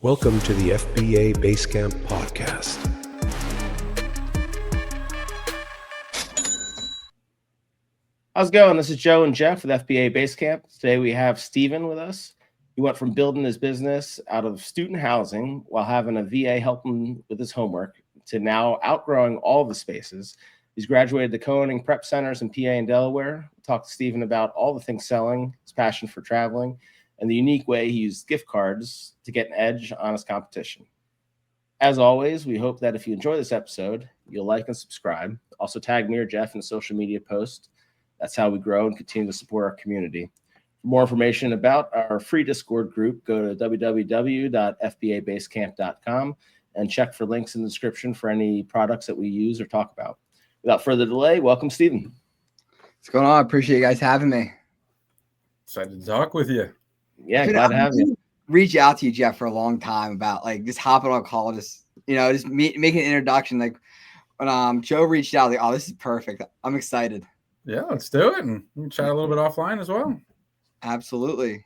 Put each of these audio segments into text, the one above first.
Welcome to the FBA Basecamp podcast. How's it going? This is Joe and Jeff with FBA Basecamp. Today we have Steven with us. He went from building his business out of student housing while having a VA help him with his homework to now outgrowing all the spaces. He's graduated the co-owning prep centers in PA and Delaware. We'll talk to Steven about all the things selling, his passion for traveling, and the unique way he used gift cards to get an edge on his competition. As always, we hope that if you enjoy this episode, you'll like and subscribe. Also tag me or Jeff in a social media post. That's how we grow and continue to support our community. For more information about our free Discord group, go to www.fbabasecamp.com and check for links in the description for any products that we use or talk about. Without further delay, welcome, Steven. What's going on? I appreciate you guys having me. Excited to talk with you. Yeah, glad to have you. Reach out to you, Jeff, for a long time about just hopping on a call, just making an introduction. Like when Joe reached out, like, oh, this is perfect. I'm excited. Yeah, let's do it, and we can chat a little bit offline as well. Absolutely.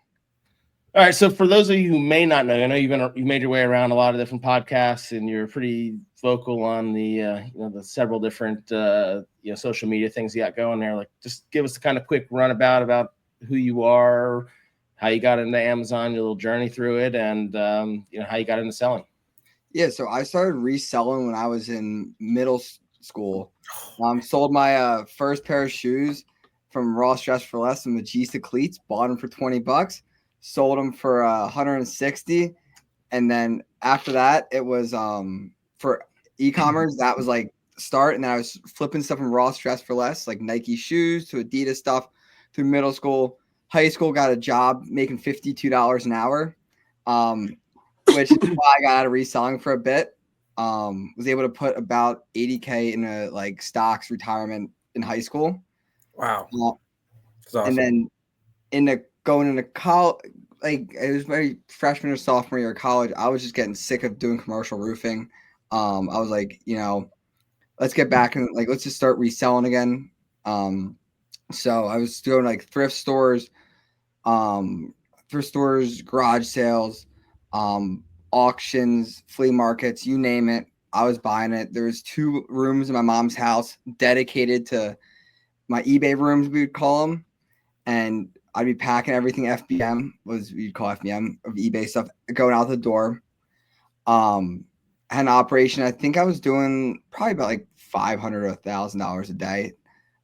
All right. So for those of you who may not know, I know you've made your way around a lot of different podcasts, and you're pretty vocal on the the several different social media things you got going there. Like, just give us a kind of quick runabout about who you are, how you got into Amazon, your little journey through it, and how you got into selling. Yeah, so I started reselling when I was in middle school. Sold my first pair of shoes from Ross Dress for Less, some Magista cleats. Bought them for $20, sold them for $160, and then after that, it was for e-commerce. That was like start, and then I was flipping stuff from Ross Dress for Less, like Nike shoes to Adidas stuff, through middle school. High school, got a job making $52 an hour, which is why I got out of reselling for a bit. Was able to put about $80K in a stocks retirement in high school. Wow. That's awesome. And then going into college, it was my freshman or sophomore year of college, I was just getting sick of doing commercial roofing. I was like, let's get back and let's just start reselling again. So I was doing thrift stores, garage sales, auctions, flea markets, you name it. I was buying it. There was 2 rooms in my mom's house dedicated to my eBay rooms, we would call them. And I'd be packing everything FBM, we'd call FBM, of eBay stuff, going out the door. Had an operation. I think I was doing probably about $500 or $1,000 a day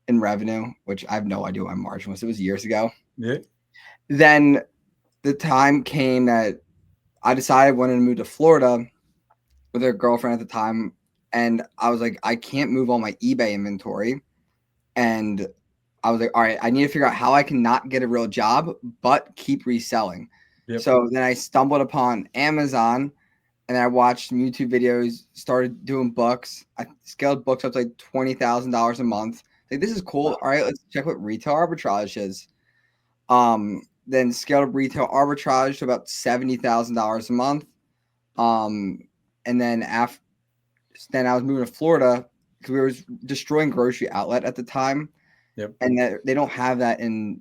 in revenue, which I have no idea what my margin was. It was years ago. Yeah. Then the time came that I decided I wanted to move to Florida with a girlfriend at the time. And I was like, I can't move all my eBay inventory. And I was like, all right, I need to figure out how I can not get a real job, but keep reselling. Yep. So then I stumbled upon Amazon, and I watched YouTube videos, started doing books. I scaled books up to $20,000 a month. This is cool. All right, let's check what retail arbitrage is. Then scaled up retail arbitrage to about $70,000 a month. And then I was moving to Florida because we were destroying grocery outlet at the time. Yep. And they don't have that in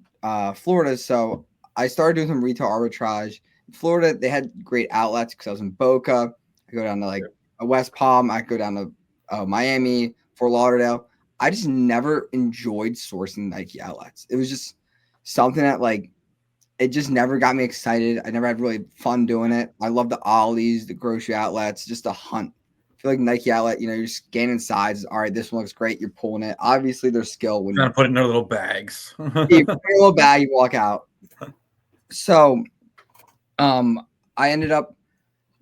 Florida. So I started doing some retail arbitrage. In Florida, they had great outlets because I was in Boca. I go down to West Palm. I go down to Miami, Fort Lauderdale. I just never enjoyed sourcing Nike outlets. It was just something that it just never got me excited. I never had really fun doing it. I love the Ollie's, the grocery outlets, just a hunt. I feel like Nike outlet, you're scanning sides. All right, this one looks great. You're pulling it. Obviously, there's skill. When Trying to put it in their little bags. you put it in a little bag, you walk out. So I ended up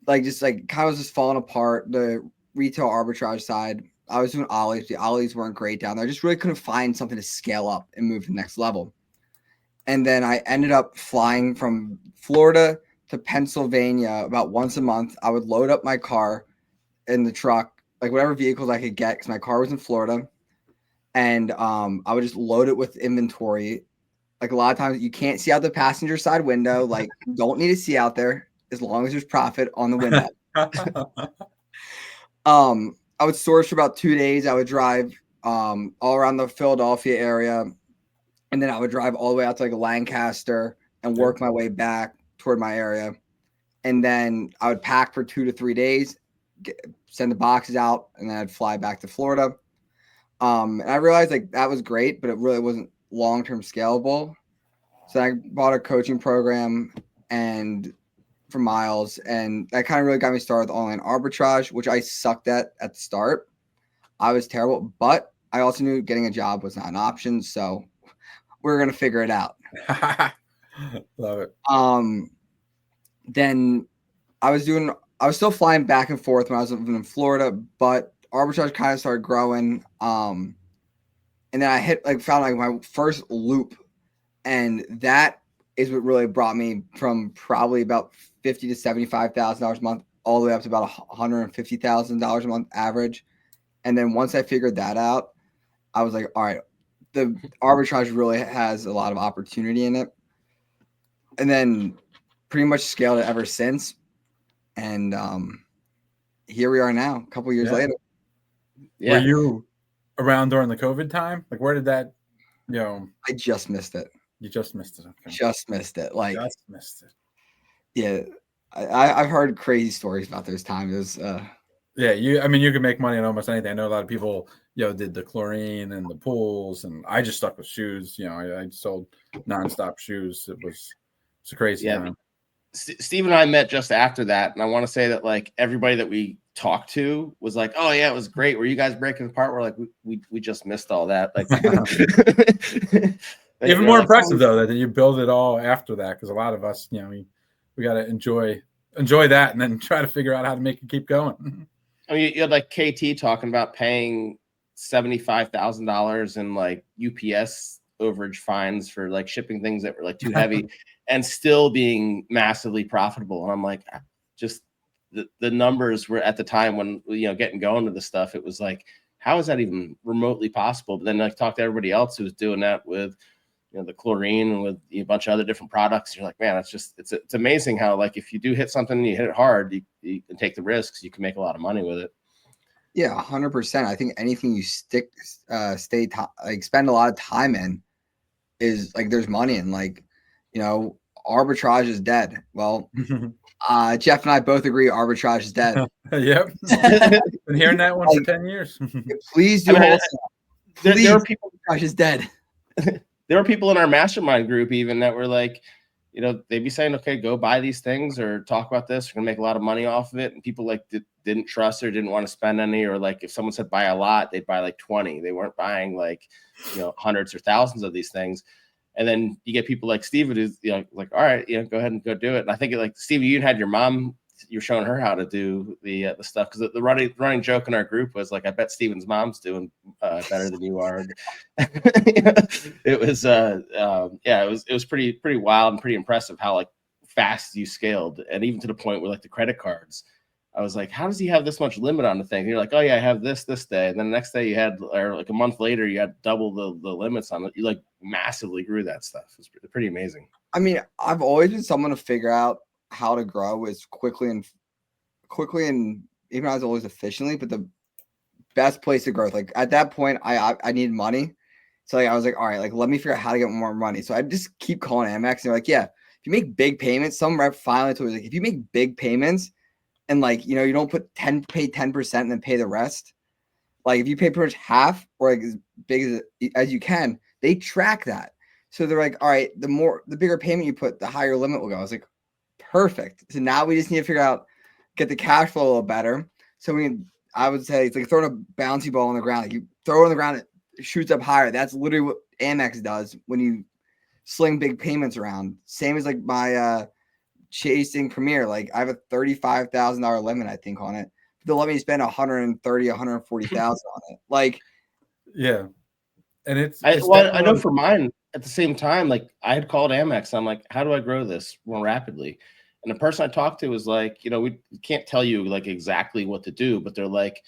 kind of was just falling apart. The retail arbitrage side, I was doing Ollie's. The Ollie's weren't great down there. I just really couldn't find something to scale up and move to the next level. And then I ended up flying from Florida to Pennsylvania about once a month. I would load up my car in the truck, whatever vehicles I could get, because my car was in Florida. And I would just load it with inventory. A lot of times you can't see out the passenger side window. Don't need to see out there as long as there's profit on the window. I would source for about 2 days. I would drive all around the Philadelphia area, and then I would drive all the way out to Lancaster and work my way back toward my area. and then I would pack for 2 to 3 days, send the boxes out, and then I'd fly back to Florida. And I realized like that was great, but it really wasn't long-term scalable. So I bought a coaching program and for Miles, and that kind of really got me started with online arbitrage, which I sucked at the start. I was terrible, but I also knew getting a job was not an option, so we're gonna figure it out. Love it. Then I was still flying back and forth when I was living in Florida, but arbitrage kind of started growing. And then I found my first loop, and that is what really brought me from probably about $50,000 to $75,000 a month all the way up to about $150,000 a month average. And then once I figured that out, I was like, all right, the arbitrage really has a lot of opportunity in it. And then pretty much scaled it ever since. And here we are now, a couple years later. Yeah. Were you around during the COVID time? Like, where did that, I just missed it. You just missed it. Okay. Just missed it. Like, just missed it. Yeah. I've heard crazy stories about those times. It was, yeah, you can make money on almost anything. I know a lot of people, did the chlorine and the pools, and I just stuck with shoes. I sold nonstop shoes. It's a crazy time. Steve and I met just after that, and I want to say that like everybody that we talked to was like, "Oh yeah, it was great. Were you guys breaking apart?" We're like, we just missed all that. Like, even more impressive though that you build it all after that, because a lot of us, we got to enjoy that and then try to figure out how to make it keep going. I mean, you had like KT talking about paying $75,000 in like UPS overage fines for like shipping things that were like too heavy and still being massively profitable. And I'm like, just the numbers were at the time when, getting going to the stuff, it was like, how is that even remotely possible? But then I talked to everybody else who was doing that with, the chlorine and with a bunch of other different products. You're like, man, it's amazing how like, if you do hit something and you hit it hard, you can take the risks, you can make a lot of money with it. Yeah, 100%. I think anything you spend a lot of time in is like, there's money in, like, arbitrage is dead. Well, Jeff and I both agree arbitrage is dead. Yep. Been hearing that one for 10 years. Please do. There are people. Arbitrage is dead. There were people in our mastermind group even that were like, they'd be saying, okay, go buy these things or talk about this. We're gonna make a lot of money off of it. And people like didn't trust or didn't want to spend any, or like if someone said buy a lot, they'd buy like 20. They weren't buying like, hundreds or thousands of these things. And then you get people like Steve who's like, all right, go ahead and go do it. And I think like Steve, you had your mom, you're showing her how to do the stuff, because the running joke in our group was like, I bet Steven's mom's doing better than you are. It was it was pretty wild and pretty impressive how like fast you scaled, and even to the point where like the credit cards, I was like, how does he have this much limit on the thing? And you're like, oh yeah, I have this day, and then the next day you had, or like a month later, you had double the limits on it. You like massively grew that stuff. It's pretty amazing. I mean, I've always been someone to figure out how to grow as quickly and even not as always efficiently, but the best place to grow. Like at that point, I needed money. So like I was like, all right, like let me figure out how to get more money. So I just keep calling Amex, and they're like, yeah, if you make big payments, some rep finally told me like, if you make big payments and like, you don't pay 10% and then pay the rest. Like if you pay pretty much half or like as big as you can, they track that. So they're like, all right, the bigger payment you put, the higher limit will go. I was like, perfect. So now we just need to figure out, get the cash flow a little better. So I would say it's like throwing a bouncy ball on the ground. Like you throw it on the ground, it shoots up higher. That's literally what Amex does when you sling big payments around. Same as like my chasing Premier. Like I have a $35,000 limit, I think, on it. They'll let me spend $130,000, $140,000 on it. Like, yeah. And I know for mine at the same time, like I had called Amex. I'm like, how do I grow this more rapidly? And the person I talked to was like, we can't tell you like exactly what to do, but they're like,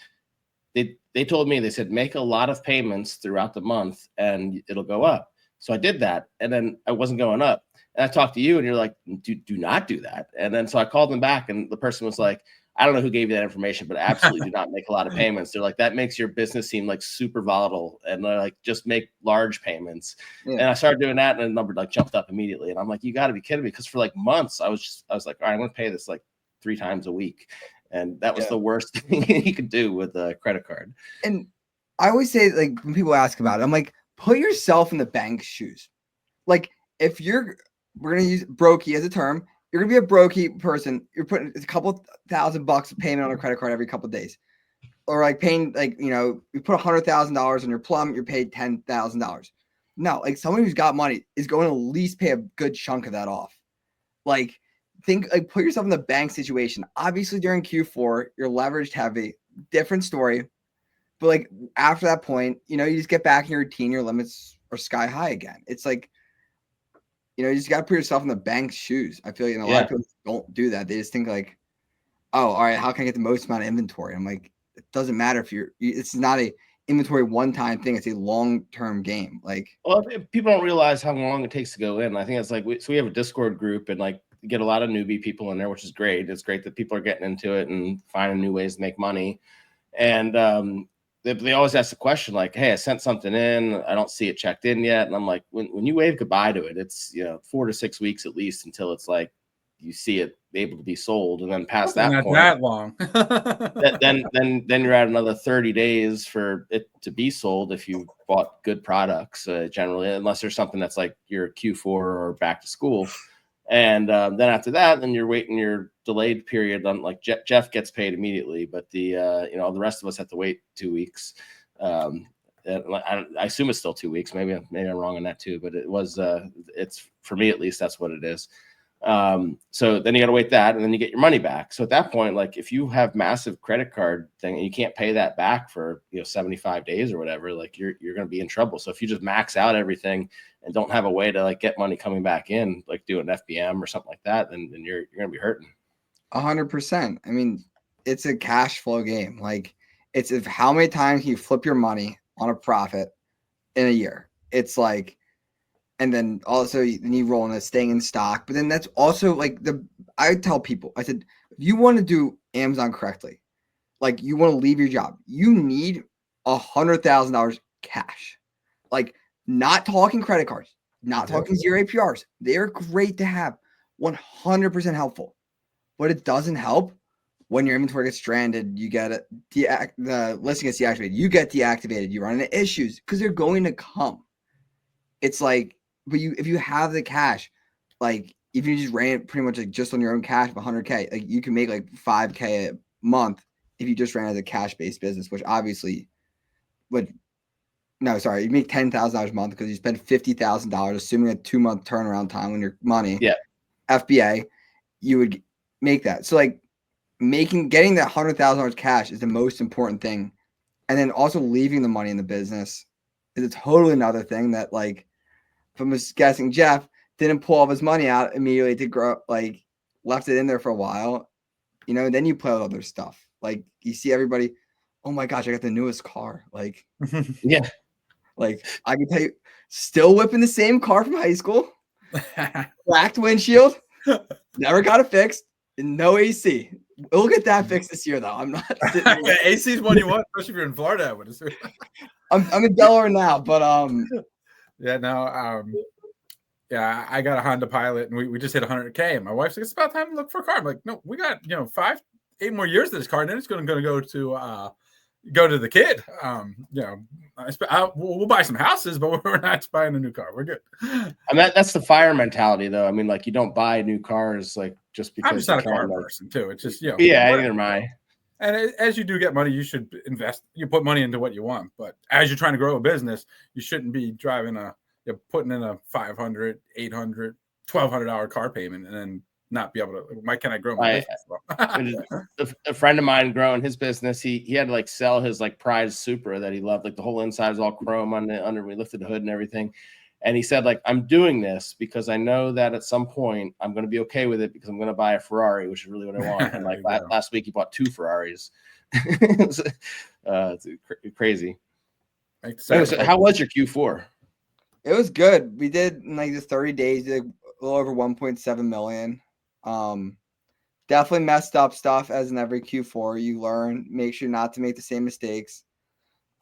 they told me, they said, make a lot of payments throughout the month and it'll go up. So I did that. And then I wasn't going up. And I talked to you and you're like, do not do that. And then so I called them back and the person was like, I don't know who gave you that information, but absolutely do not make a lot of payments. They're like, that makes your business seem like super volatile, and they're like, just make large payments. Yeah. And I started doing that, and the number like jumped up immediately. And I'm like, you got to be kidding me, because for like months I was like, all right, I'm going to pay this like 3 times a week, and that was the worst thing you could do with a credit card. And I always say, like, when people ask about it, I'm like, put yourself in the bank's shoes. Like, if we're going to use brokey as a term, you're going to be a brokey person. You're putting a couple $1,000 payment on a credit card every couple of days. Or like paying, like, you know, you put $100,000 on your plum, you're paid $10,000. No, like, someone who's got money is going to at least pay a good chunk of that off. Like, put yourself in the bank situation. Obviously, during Q4, you're leveraged heavy, different story. But like after that point, you know, you just get back in your routine, your limits are sky high again. It's like, you know, you just got to put yourself in the bank's shoes. I feel like, you know, a lot of people don't do that. They just think like, oh, all right, how can I get the most amount of inventory? I'm like, it doesn't matter if it's not a inventory one-time thing. It's a long-term game. Like, well, people don't realize how long it takes to go in. I think it's like, we have a Discord group, and like get a lot of newbie people in there, which is great. It's great that people are getting into it and finding new ways to make money. And, they always ask the question like, hey, I sent something in, I don't see it checked in yet. And I'm like, when you wave goodbye to it, it's, you know, 4 to 6 weeks at least until it's like you see it able to be sold. And then past that not point, that long. then you're at another 30 days for it to be sold if you bought good products, generally, unless there's something that's like your Q4 or back to school. And then after that, then you're waiting your delayed period on, like, Jeff gets paid immediately, but the you know, the rest of us have to wait 2 weeks. I assume it's still 2 weeks. Maybe I'm wrong on that too, but it was it's, for me at least, that's what it is. So then you got to wait that, and then you get your money back. So at that point, like, if you have massive credit card thing and you can't pay that back for, you know, 75 days or whatever, like you're going to be in trouble. So if you just max out everything and don't have a way to like get money coming back in, like do an FBM or something like that, then you're going to be hurting. 100%. I mean, it's a cash flow game. Like, it's if how many times you flip your money on a profit in a year. It's like, and then also then you roll in a staying in stock. But then that's also like I tell people, I said, if you want to do Amazon correctly, like you want to leave your job, you need $100,000 cash. Like, not talking credit cards, not talking zero APRs. They're great to have, 100% helpful. But it doesn't help when your inventory gets stranded. You get the listing gets deactivated. You get deactivated. You run into issues because they're going to come. It's like, but if you have the cash, like if you just ran it pretty much like just on your own cash of 100K, like you can make like 5K a month if you just ran as a cash-based business, which obviously would. No, sorry, you make $10,000 a month because you spend $50,000, assuming a 2-month turnaround time on your money. Yeah, FBA, you would make that. So like getting that $100,000 cash is the most important thing, and then also leaving the money in the business is a totally another thing. That, like, if I'm just guessing, Jeff didn't pull all of his money out immediately to grow, like left it in there for a while, you know. And then you play with other stuff. Like, you see everybody, oh my gosh, I got the newest car. Like, yeah. Like, I can tell you, still whipping the same car from high school, cracked windshield, never got it fixed, and no AC. We'll get that fixed this year, though. I'm not. AC is one you want, especially if you're in Florida. I would assume. I'm in Delaware now, but yeah, no, yeah, I got a Honda Pilot, and we just hit 100K, and my wife's like, it's about time to look for a car. I'm like, no, we got 5-8 more years to this car, and then it's going to go to the kid. We'll buy some houses, but we're not buying a new car. We're good. I mean, that's the fire mentality, though. I mean, like, you don't buy new cars like just because. I'm just not a car person, too. It's just, yeah, neither am I. And as you do get money, you should invest. You put money into what you want. But as you're trying to grow a business, you shouldn't be putting in a $500, $800, $1,200 car payment and then not be able to. Why can't I grow my business? A friend of mine growing his business, he had to like sell his like prize Supra that he loved. Like, the whole inside is all chrome under. We lifted the hood and everything. And he said, like, I'm doing this because I know that at some point I'm going to be okay with it because I'm going to buy a Ferrari, which is really what I want. And like last week he bought 2 Ferraris. It's crazy. So how was your Q4? it was good. We did in like the 30 days, did a little over 1.7 million. definitely messed up stuff as in every Q4. You learn, make sure not to make the same mistakes.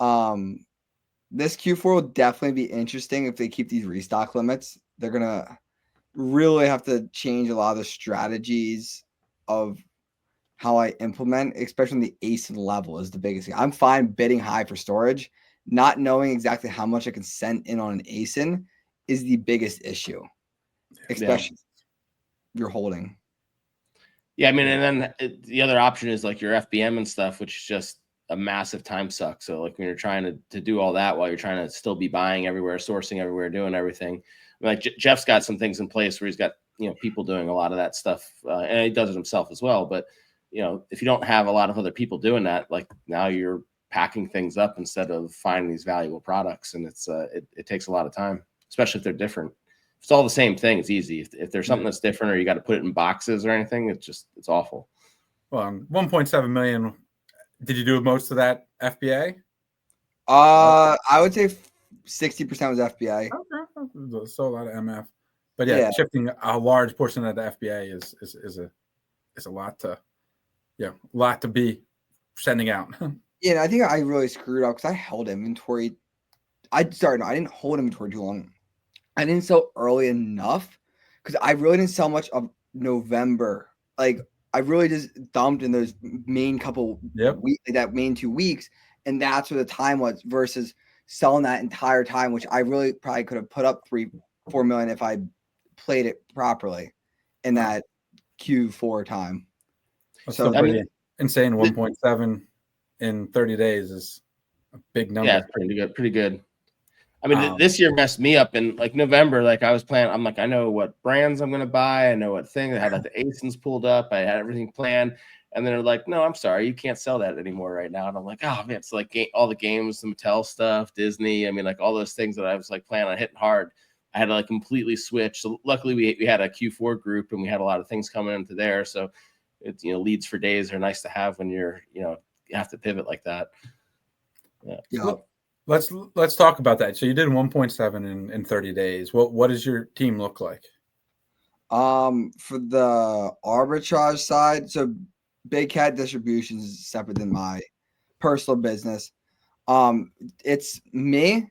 This Q4 will definitely be interesting if they keep these restock limits. They're gonna really have to change a lot of the strategies of how I implement, especially the ASIN level is the biggest thing. I'm fine bidding high for storage. Not knowing exactly how much I can send in on an ASIN is the biggest issue, especially if you're holding. Yeah, I mean, and then the other option is like your FBM and stuff, which is just a massive time suck. So like when you're trying to do all that while you're trying to still be buying everywhere, sourcing everywhere, doing everything. Like Jeff's got some things in place where he's got, people doing a lot of that stuff, and he does it himself as well. But if you don't have a lot of other people doing that, like now you're packing things up instead of finding these valuable products, and it takes a lot of time, especially if they're different. If it's all the same thing, it's easy. If there's something that's different, or you got to put it in boxes or anything, it's awful. Well, 1.7 million. Did you do most of that FBA? I would say 60% was FBA. Okay, so a lot of MF, but yeah, shifting a large portion of the FBA is a lot to be sending out. Yeah, and I think I really screwed up because I held inventory. I didn't hold inventory too long. I didn't sell early enough because I really didn't sell much of November. Like I really just dumped in those main couple weeks, that main 2 weeks, and that's where the time was versus selling that entire time, which I really probably could have put up 3-4 million if I played it properly in that Q4 time. So pretty insane. 1.7 in 30 days is a big number. Yeah, pretty good. I mean, this year messed me up in like November. Like I was planning, I'm like, I know what brands I'm going to buy. I know what thing. I had like the ASINs pulled up. I had everything planned. And then they're like, no, I'm sorry, you can't sell that anymore right now. And I'm like, oh man, it's like all the games, the Mattel stuff, Disney. I mean, like all those things that I was like planning on hitting hard. I had to like completely switch. So luckily we had a Q4 group and we had a lot of things coming into there. So it's, leads for days are nice to have when you're, you have to pivot like that. Yeah. Let's talk about that. So you did 1.7 in 30 days. What does your team look like? For the arbitrage side, so Big Cat Distributions is separate than my personal business. It's me,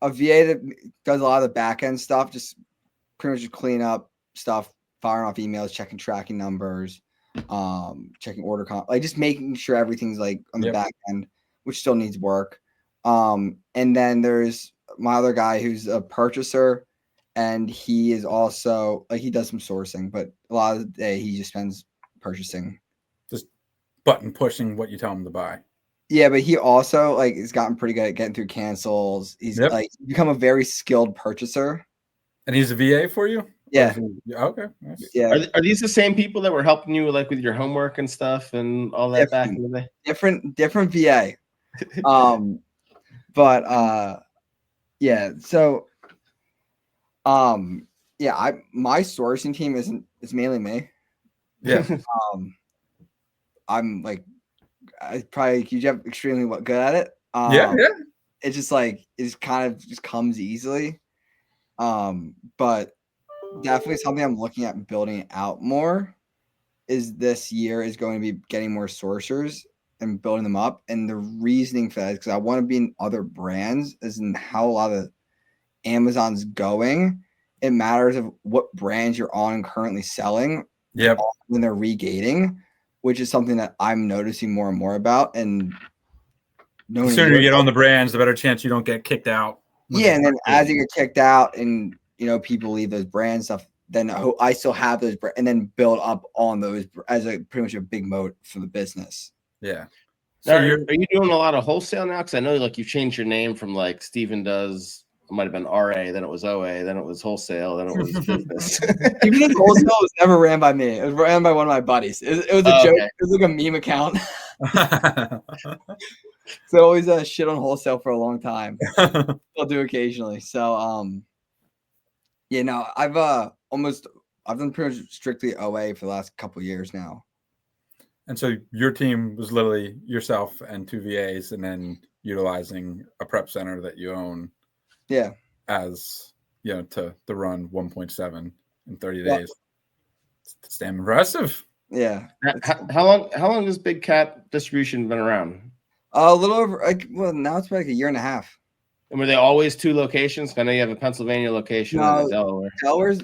a VA that does a lot of the back end stuff, just pretty much just clean up stuff, firing off emails, checking tracking numbers, checking order like just making sure everything's like on the back end, which still needs work. And then there's my other guy who's a purchaser, and he is also like he does some sourcing, but a lot of the day he just spends purchasing. Just button pushing what you tell him to buy. Yeah, but he also like has gotten pretty good at getting through cancels. He's like become a very skilled purchaser. And he's a VA for you? Yeah. Okay. Nice. Yeah. Are these the same people that were helping you like with your homework and stuff and all that back in the day? Different VA. But yeah, so my sourcing team it's mainly me. Yeah. I'm like you have extremely good at it. It's just like it's kind of just comes easily. But definitely something I'm looking at building out more is this year is going to be getting more sourcers and building them up. And the reasoning for that is because I want to be in other brands, as in how a lot of Amazon's going. It matters of what brands you're on and currently selling. Yep. When they're regating, which is something that I'm noticing more and more about. And the sooner you get on the brands, the better chance you don't get kicked out. Yeah, and then as you get kicked out and people leave those brand stuff, then I still have those and then build up on those as pretty much a big moat for the business. Yeah. So are you doing a lot of wholesale now? Because I know like you changed your name from like Steven does. It might have been RA, then it was OA, then it was wholesale, then it was business. Even wholesale was never ran by me. It was ran by one of my buddies. It was a joke. Okay. It was like a meme account. So I always shit on wholesale for a long time. I'll do occasionally. So I've done pretty much strictly OA for the last couple of years now. And so your team was literally yourself and 2 VAs, and then utilizing a prep center that you own. Yeah. As to run 1.7 in 30 days. It's damn impressive. Yeah. How long has Big Cat distribution been around? A little over now it's like a year and a half. And were they always 2 locations? I know you have a Pennsylvania location and a Delaware. Delaware's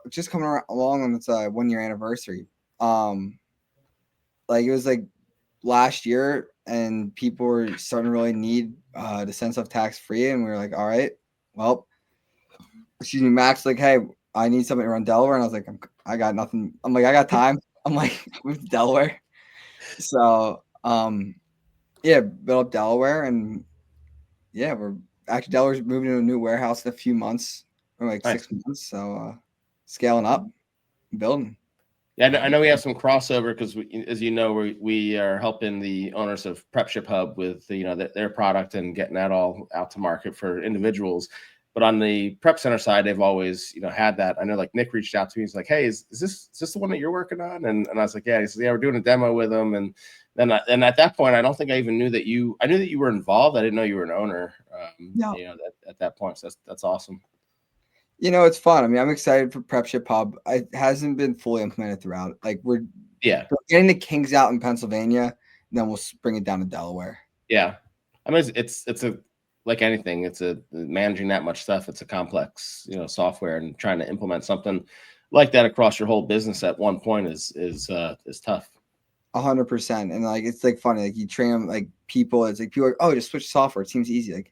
just coming along on its 1 year anniversary. Like it was like last year, and people were starting to really need to send stuff tax free, and we were like, all right, well, excuse me, Max, like, hey, I need something to run Delaware, and I was like, I got nothing. I'm like, I got time. I'm like, move to Delaware. So, yeah, built up Delaware, and yeah, we're actually Delaware's moving to a new warehouse in a few months, or like Nice. 6 months. So, scaling up, building. Yeah, I know we have some crossover because, as you know, we are helping the owners of Prep Ship Hub with their product and getting that all out to market for individuals. But on the Prep Center side, they've always had that. I know, like, Nick reached out to me. He's like, "Hey, is this the one that you're working on?" And I was like, "Yeah." He said, "Yeah, we're doing a demo with them." And then at that point, I don't think I even knew that I knew that you were involved. I didn't know you were an owner. No. At that point, so that's awesome. It's fun. I mean, I'm excited for Prep Ship Hub. It hasn't been fully implemented throughout. Like we're getting the kinks out in Pennsylvania, and then we'll bring it down to Delaware. Yeah, I mean, it's like anything. It's managing that much stuff. It's a complex software, and trying to implement something like that across your whole business at one point is tough. 100%. And like it's like funny. Like you train them, like people. It's like people are like, oh, just switch software. It seems easy. Like,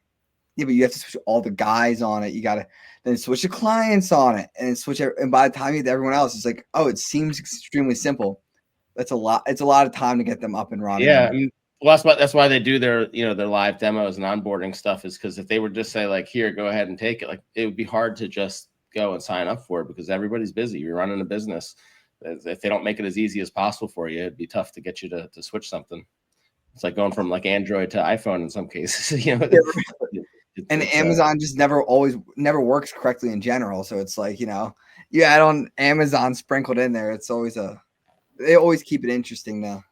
yeah, but you have to switch all the guys on it. You got to then switch the clients on it and and by the time you get everyone else, it's like, oh, it seems extremely simple. That's a lot. It's a lot of time to get them up and running. Yeah. I mean, well, that's why they do their live demos and onboarding stuff, is because if they would just say, like, here, go ahead and take it, like, it would be hard to just go and sign up for it because everybody's busy. You're running a business. If they don't make it as easy as possible for you, it'd be tough to get you to switch something. It's like going from like Android to iPhone in some cases. And Amazon just never works correctly in general. So it's like, you add on Amazon sprinkled in there. It's always they always keep it interesting now,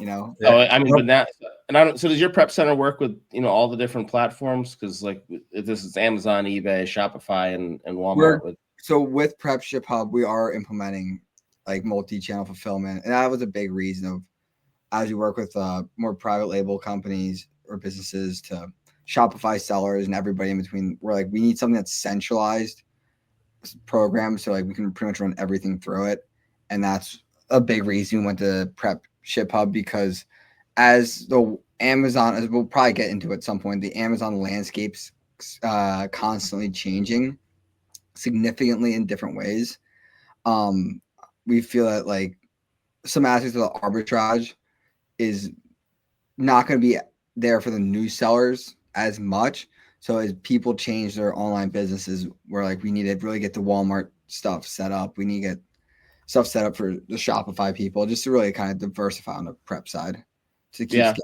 Oh, I mean, but that, and so does your Prep Center work with, all the different platforms? Because like this is Amazon, eBay, Shopify, and Walmart. So with Prep Ship Hub, we are implementing like multi-channel fulfillment. And that was a big reason of, as you work with more private label companies or businesses to Shopify sellers and everybody in between, we're like, we need something that's centralized program, so like we can pretty much run everything through it. And that's a big reason we went to Prep Ship Hub, because as the Amazon, as we'll probably get into at some point, the Amazon landscape's constantly changing significantly in different ways. We feel that like some aspects of the arbitrage is not going to be there for the new sellers as much. So as people change their online businesses, we're like, we need to really get the Walmart stuff set up. We need to get stuff set up for the Shopify people, just to really kind of diversify on the prep side. To keep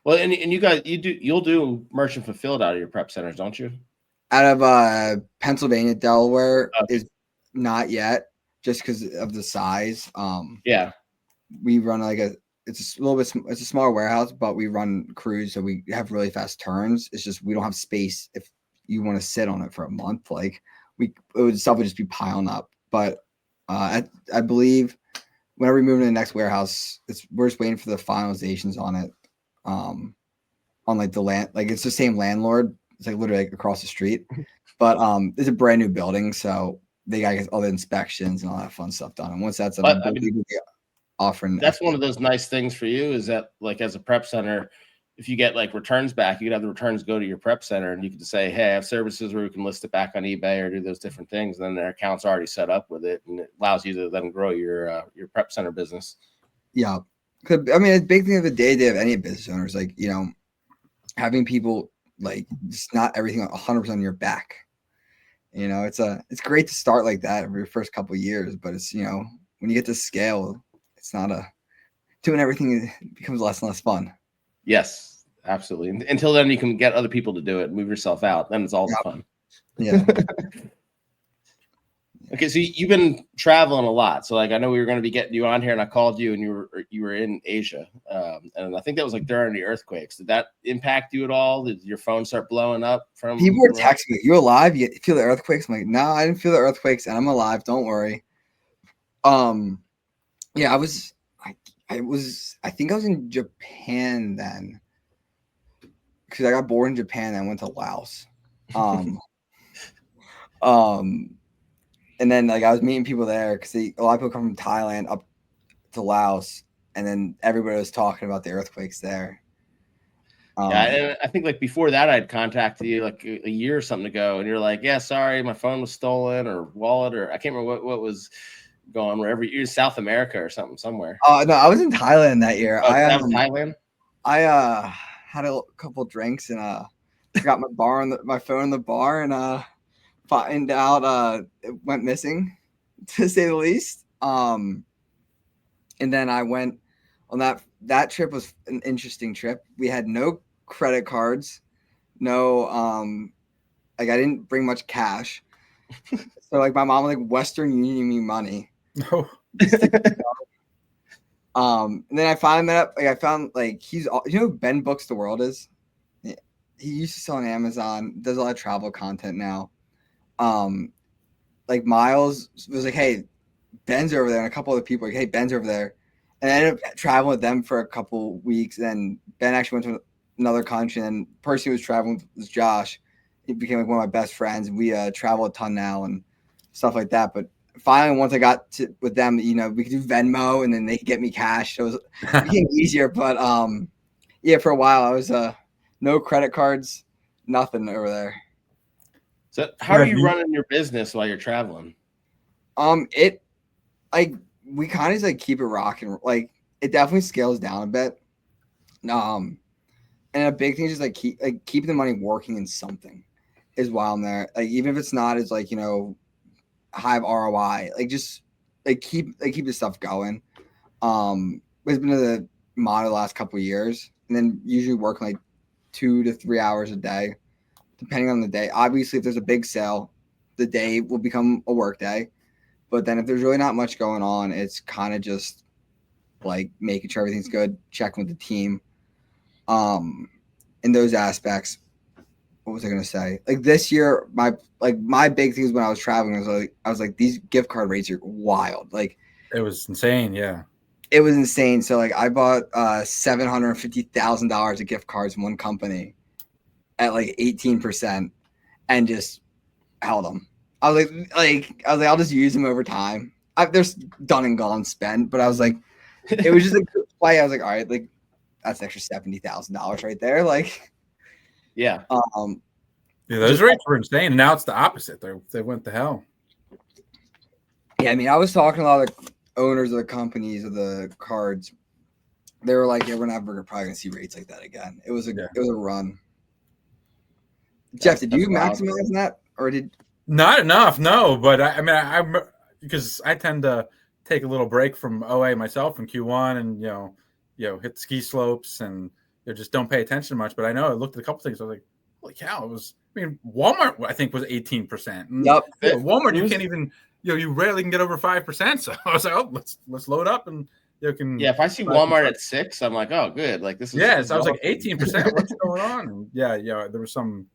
well, and you guys, you'll do merchant fulfilled out of your prep centers, don't you? Out of Pennsylvania, Delaware is not yet, just because of the size. We run like it's a smaller warehouse, but we run crews, so we have really fast turns. It's just we don't have space if you want to sit on it for a month. Like stuff would just be piling up. But I believe whenever we move to the next warehouse, we're just waiting for the finalizations on it. On like the land, like it's the same landlord. It's like literally like across the street, but it's a brand new building, so they got to get all the inspections and all that fun stuff done. And once that's done, offering. That's one of those nice things for you, is that like as a prep center, if you get like returns back, you could have the returns go to your prep center, and you could say, hey, I have services where we can list it back on eBay or do those different things. And then their account's already set up with it, and it allows you to then grow your prep center business. Yeah. I mean, a big thing of the day of any business owners, like, having people like just not everything 100% on your back. It's great to start like that over your first couple of years, but it's, when you get to scale, it's not doing everything becomes less and less fun. Yes, absolutely. Until then, you can get other people to do it, move yourself out. Then it's all the fun. Yeah. Okay, so you've been traveling a lot. So like, I know we were going to be getting you on here, and I called you, and you were in Asia, and I think that was like during the earthquakes. Did that impact you at all? Did your phone start blowing up? People were texting me, "You alive? You feel the earthquakes?" I'm like, "No, I didn't feel the earthquakes, and I'm alive. Don't worry." Yeah, I think I was in Japan then, because I got bored in Japan and I went to Laos. And then like I was meeting people there because a lot of people come from Thailand up to Laos, and then everybody was talking about the earthquakes there. Yeah, and I think like before that, I'd contacted you like a year or something ago, and you're like, "Yeah, sorry, my phone was stolen or wallet or I can't remember what was going on. Wherever you're in South America or something somewhere." No, I was in Thailand that year. Oh, that was Thailand. I had a couple drinks and forgot my phone in the bar and find out it went missing, to say the least. And then I went on that trip. Was an interesting trip. We had no credit cards, no like I didn't bring much cash. So like my mom was like Western Union me money. No. And then I finally met up. Like I found like he's, you know who Ben Books the World is? He used to sell on Amazon. Does a lot of travel content now. Like Miles was like, "Hey, Ben's over there," and a couple other people like, "Hey, Ben's over there," and I ended up traveling with them for a couple weeks. And Ben actually went to another country, and the person who was traveling was Josh. He became like one of my best friends. We travel a ton now and stuff like that. But finally, once I got to with them, you know, we could do Venmo, and then they could get me cash. So it became easier. But yeah, for a while I was no credit cards, nothing over there. So how are you running your business while you're traveling? It like we kind of like keep it rocking. Like it definitely scales down a bit. And a big thing is just like keeping the money working in something is while I'm there. Like even if it's not as like, you know, high ROI, like just like keep the stuff going. It's been the motto the last couple of years, and then usually work like 2 to 3 hours a day, depending on the day. Obviously, if there's a big sale, the day will become a work day. But then if there's really not much going on, it's kind of just like making sure everything's good, checking with the team. In those aspects. What was I gonna say? Like this year, my big things when I was traveling was like these gift card rates are wild. Like It was insane, yeah. it was insane. So like I bought $750,000 of gift cards from one company at like 18% and just held them. I was like I'll just use them over time. They're done and gone spent, but I was like, it was just a good play. I was like, all right, like that's an extra $70,000 right there. Like, yeah, yeah, those rates were insane, and now it's the opposite. They went to hell. Yeah, I mean, I was talking to a lot of owners of the companies of the cards. They were like, "Yeah, we're probably gonna see rates like that again." It was a run. Jeff, did you maximize that, or did not enough? No, but I because I tend to take a little break from OA myself in Q1, and you know, hit ski slopes and just don't pay attention much. But I know I looked at a couple things. I was like, holy cow! It was. I mean, Walmart I think was 18%. Yep. Walmart you can't even. You rarely can get over 5%. So I was like, oh, let's load up and you can. Yeah, if I see Walmart at 6, I'm like, oh, good. Like this is. Yeah, so I was like 18%. What's going on? And yeah, there was some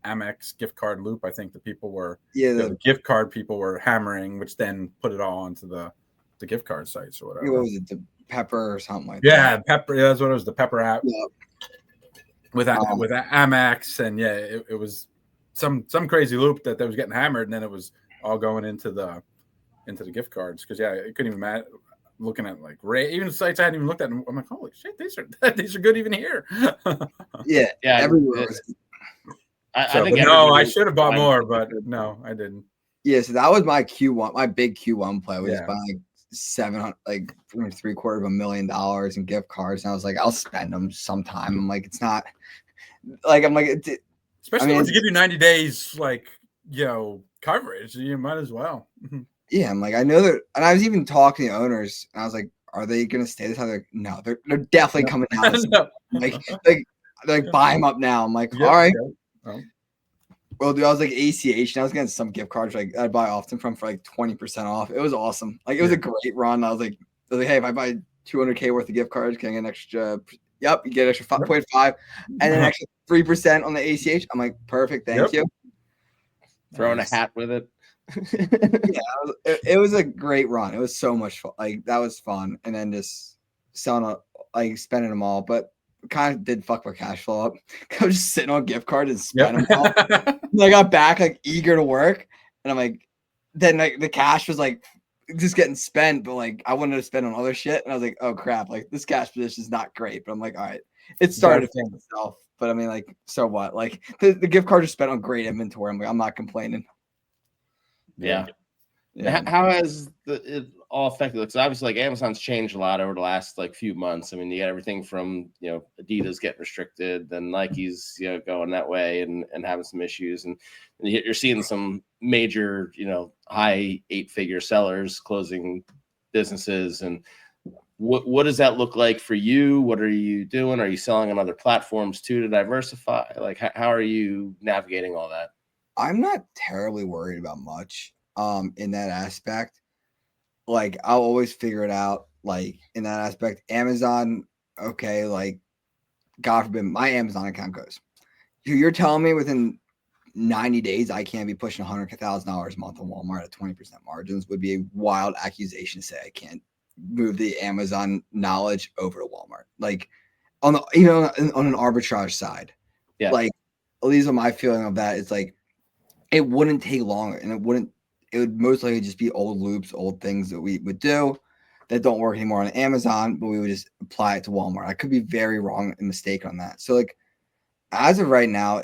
Amex gift card loop. I think the people were. Yeah, the gift card people were hammering, which then put it all onto the gift card sites or whatever. What was it? The Pepper or something like that. Yeah, Pepper. Yeah, that's what it was. The Pepper app. Yeah. With Amex, and yeah, it was some crazy loop that was getting hammered, and then it was all going into the gift cards because it couldn't even matter. Looking at like even sites I hadn't even looked at, I'm like, holy shit, these are good even here. yeah, everywhere. I should have bought more, but no, I didn't. Yeah, so that was my Q1, my big Q1 play. We just buying like $700, like $750,000 in gift cards, and I was like, I'll spend them sometime. I'm like, it's not like especially once you give you 90 days, like coverage, you might as well. Yeah, I'm like, I know that, and I was even talking to owners, and I was like, are they gonna stay this high? They're like, no, they're definitely coming down. No. Like buy them up now. I'm like, all right. Yeah. Well, dude, I was like ACH, and I was getting some gift cards like I buy often from for like 20% off. It was awesome. Like it was a great run. I was like, hey, if I buy $200K worth of gift cards, can I get an extra? Yep, you get extra 5.5, and then extra 3% on the ACH. I'm like, perfect, thank you. Throwing a hat with it. It was a great run. It was so much fun. Like that was fun. And then just selling, spending them all, but kind of did fuck my cash flow up. I was just sitting on gift cards and spending them all. And I got back like eager to work, and I'm like, then like the cash was like just getting spent, but like I wanted to spend on other shit, and I was like, oh crap, like this cash position is not great. But I'm like, all right, it started to fix itself. But I mean, like, so what? Like the gift cards are spent on great inventory. I'm like, I'm not complaining. Yeah. How has it all affected? Because obviously, like Amazon's changed a lot over the last like few months. I mean, you got everything from Adidas getting restricted, then Nike's going that way and having some issues, and you're seeing some major high 8-figure sellers closing businesses. And what does that look like for you? What are you doing? Are you selling on other platforms too to diversify? Like how are you navigating all that? I'm not terribly worried about much in that aspect. Like I'll always figure it out. Like in that aspect, Amazon, okay, like God forbid my Amazon account goes. You're telling me within 90 days I can't be pushing $100,000 a month on Walmart at 20% margins would be a wild accusation to say I can't move the Amazon knowledge over to Walmart. Like on the on an arbitrage side. Yeah. Like at least on my feeling of that, it's like it wouldn't take long, and it would most likely just be old loops, old things that we would do that don't work anymore on Amazon, but we would just apply it to Walmart. I could be very wrong and mistaken on that. So like as of right now,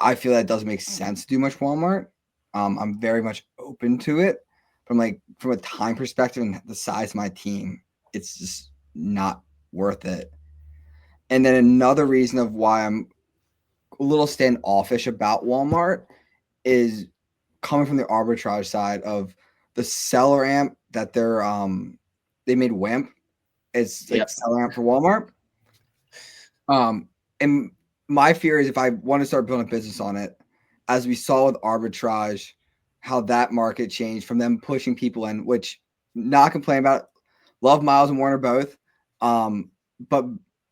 I feel that doesn't make sense to do much Walmart. I'm very much open to it from a time perspective and the size of my team. It's just not worth it. And then another reason of why I'm a little standoffish about Walmart is coming from the arbitrage side of the seller amp that they made WAMP. It's like seller amp for Walmart. And my fear is if I want to start building a business on it, as we saw with arbitrage, how that market changed from them pushing people in, which not complain about. Love Miles and Warner both. But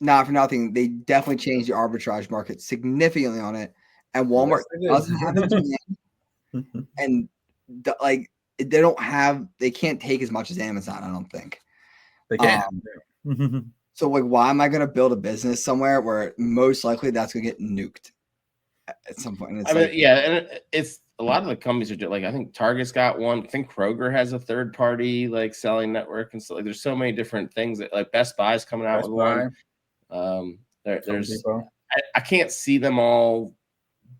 not for nothing, they definitely changed the arbitrage market significantly on it. And Walmart doesn't have the demand. And they can't take as much as Amazon, I don't think. They can. So like, why am I going to build a business somewhere where most likely that's going to get nuked at some point? And and it's a lot of the companies are like, I think Target's got one. I think Kroger has a third party like selling network and stuff. Like, there's so many different things that like Best Buy's coming out with one. I can't see them all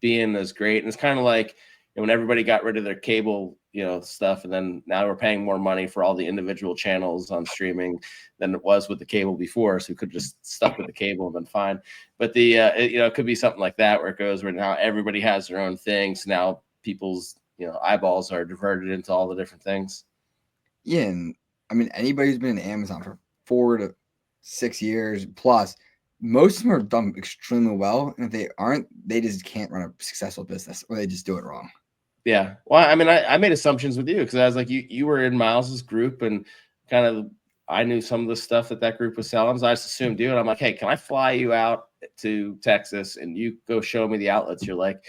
being as great. And it's kind of like when everybody got rid of their cable, stuff, and then now we're paying more money for all the individual channels on streaming than it was with the cable before. So we could just stuck with the cable and been fine. But it could be something like that where it goes where now everybody has their own thing. So now people's eyeballs are diverted into all the different things. Yeah, and I mean anybody who's been in Amazon for 4 to 6 years plus, most of them are done extremely well. And if they aren't, they just can't run a successful business, or they just do it wrong. Yeah. Well, I mean, I made assumptions with you because I was like, you were in Miles's group and kind of I knew some of the stuff that group was selling. So I just assumed, dude, I'm like, hey, can I fly you out to Texas and you go show me the outlets? You're like,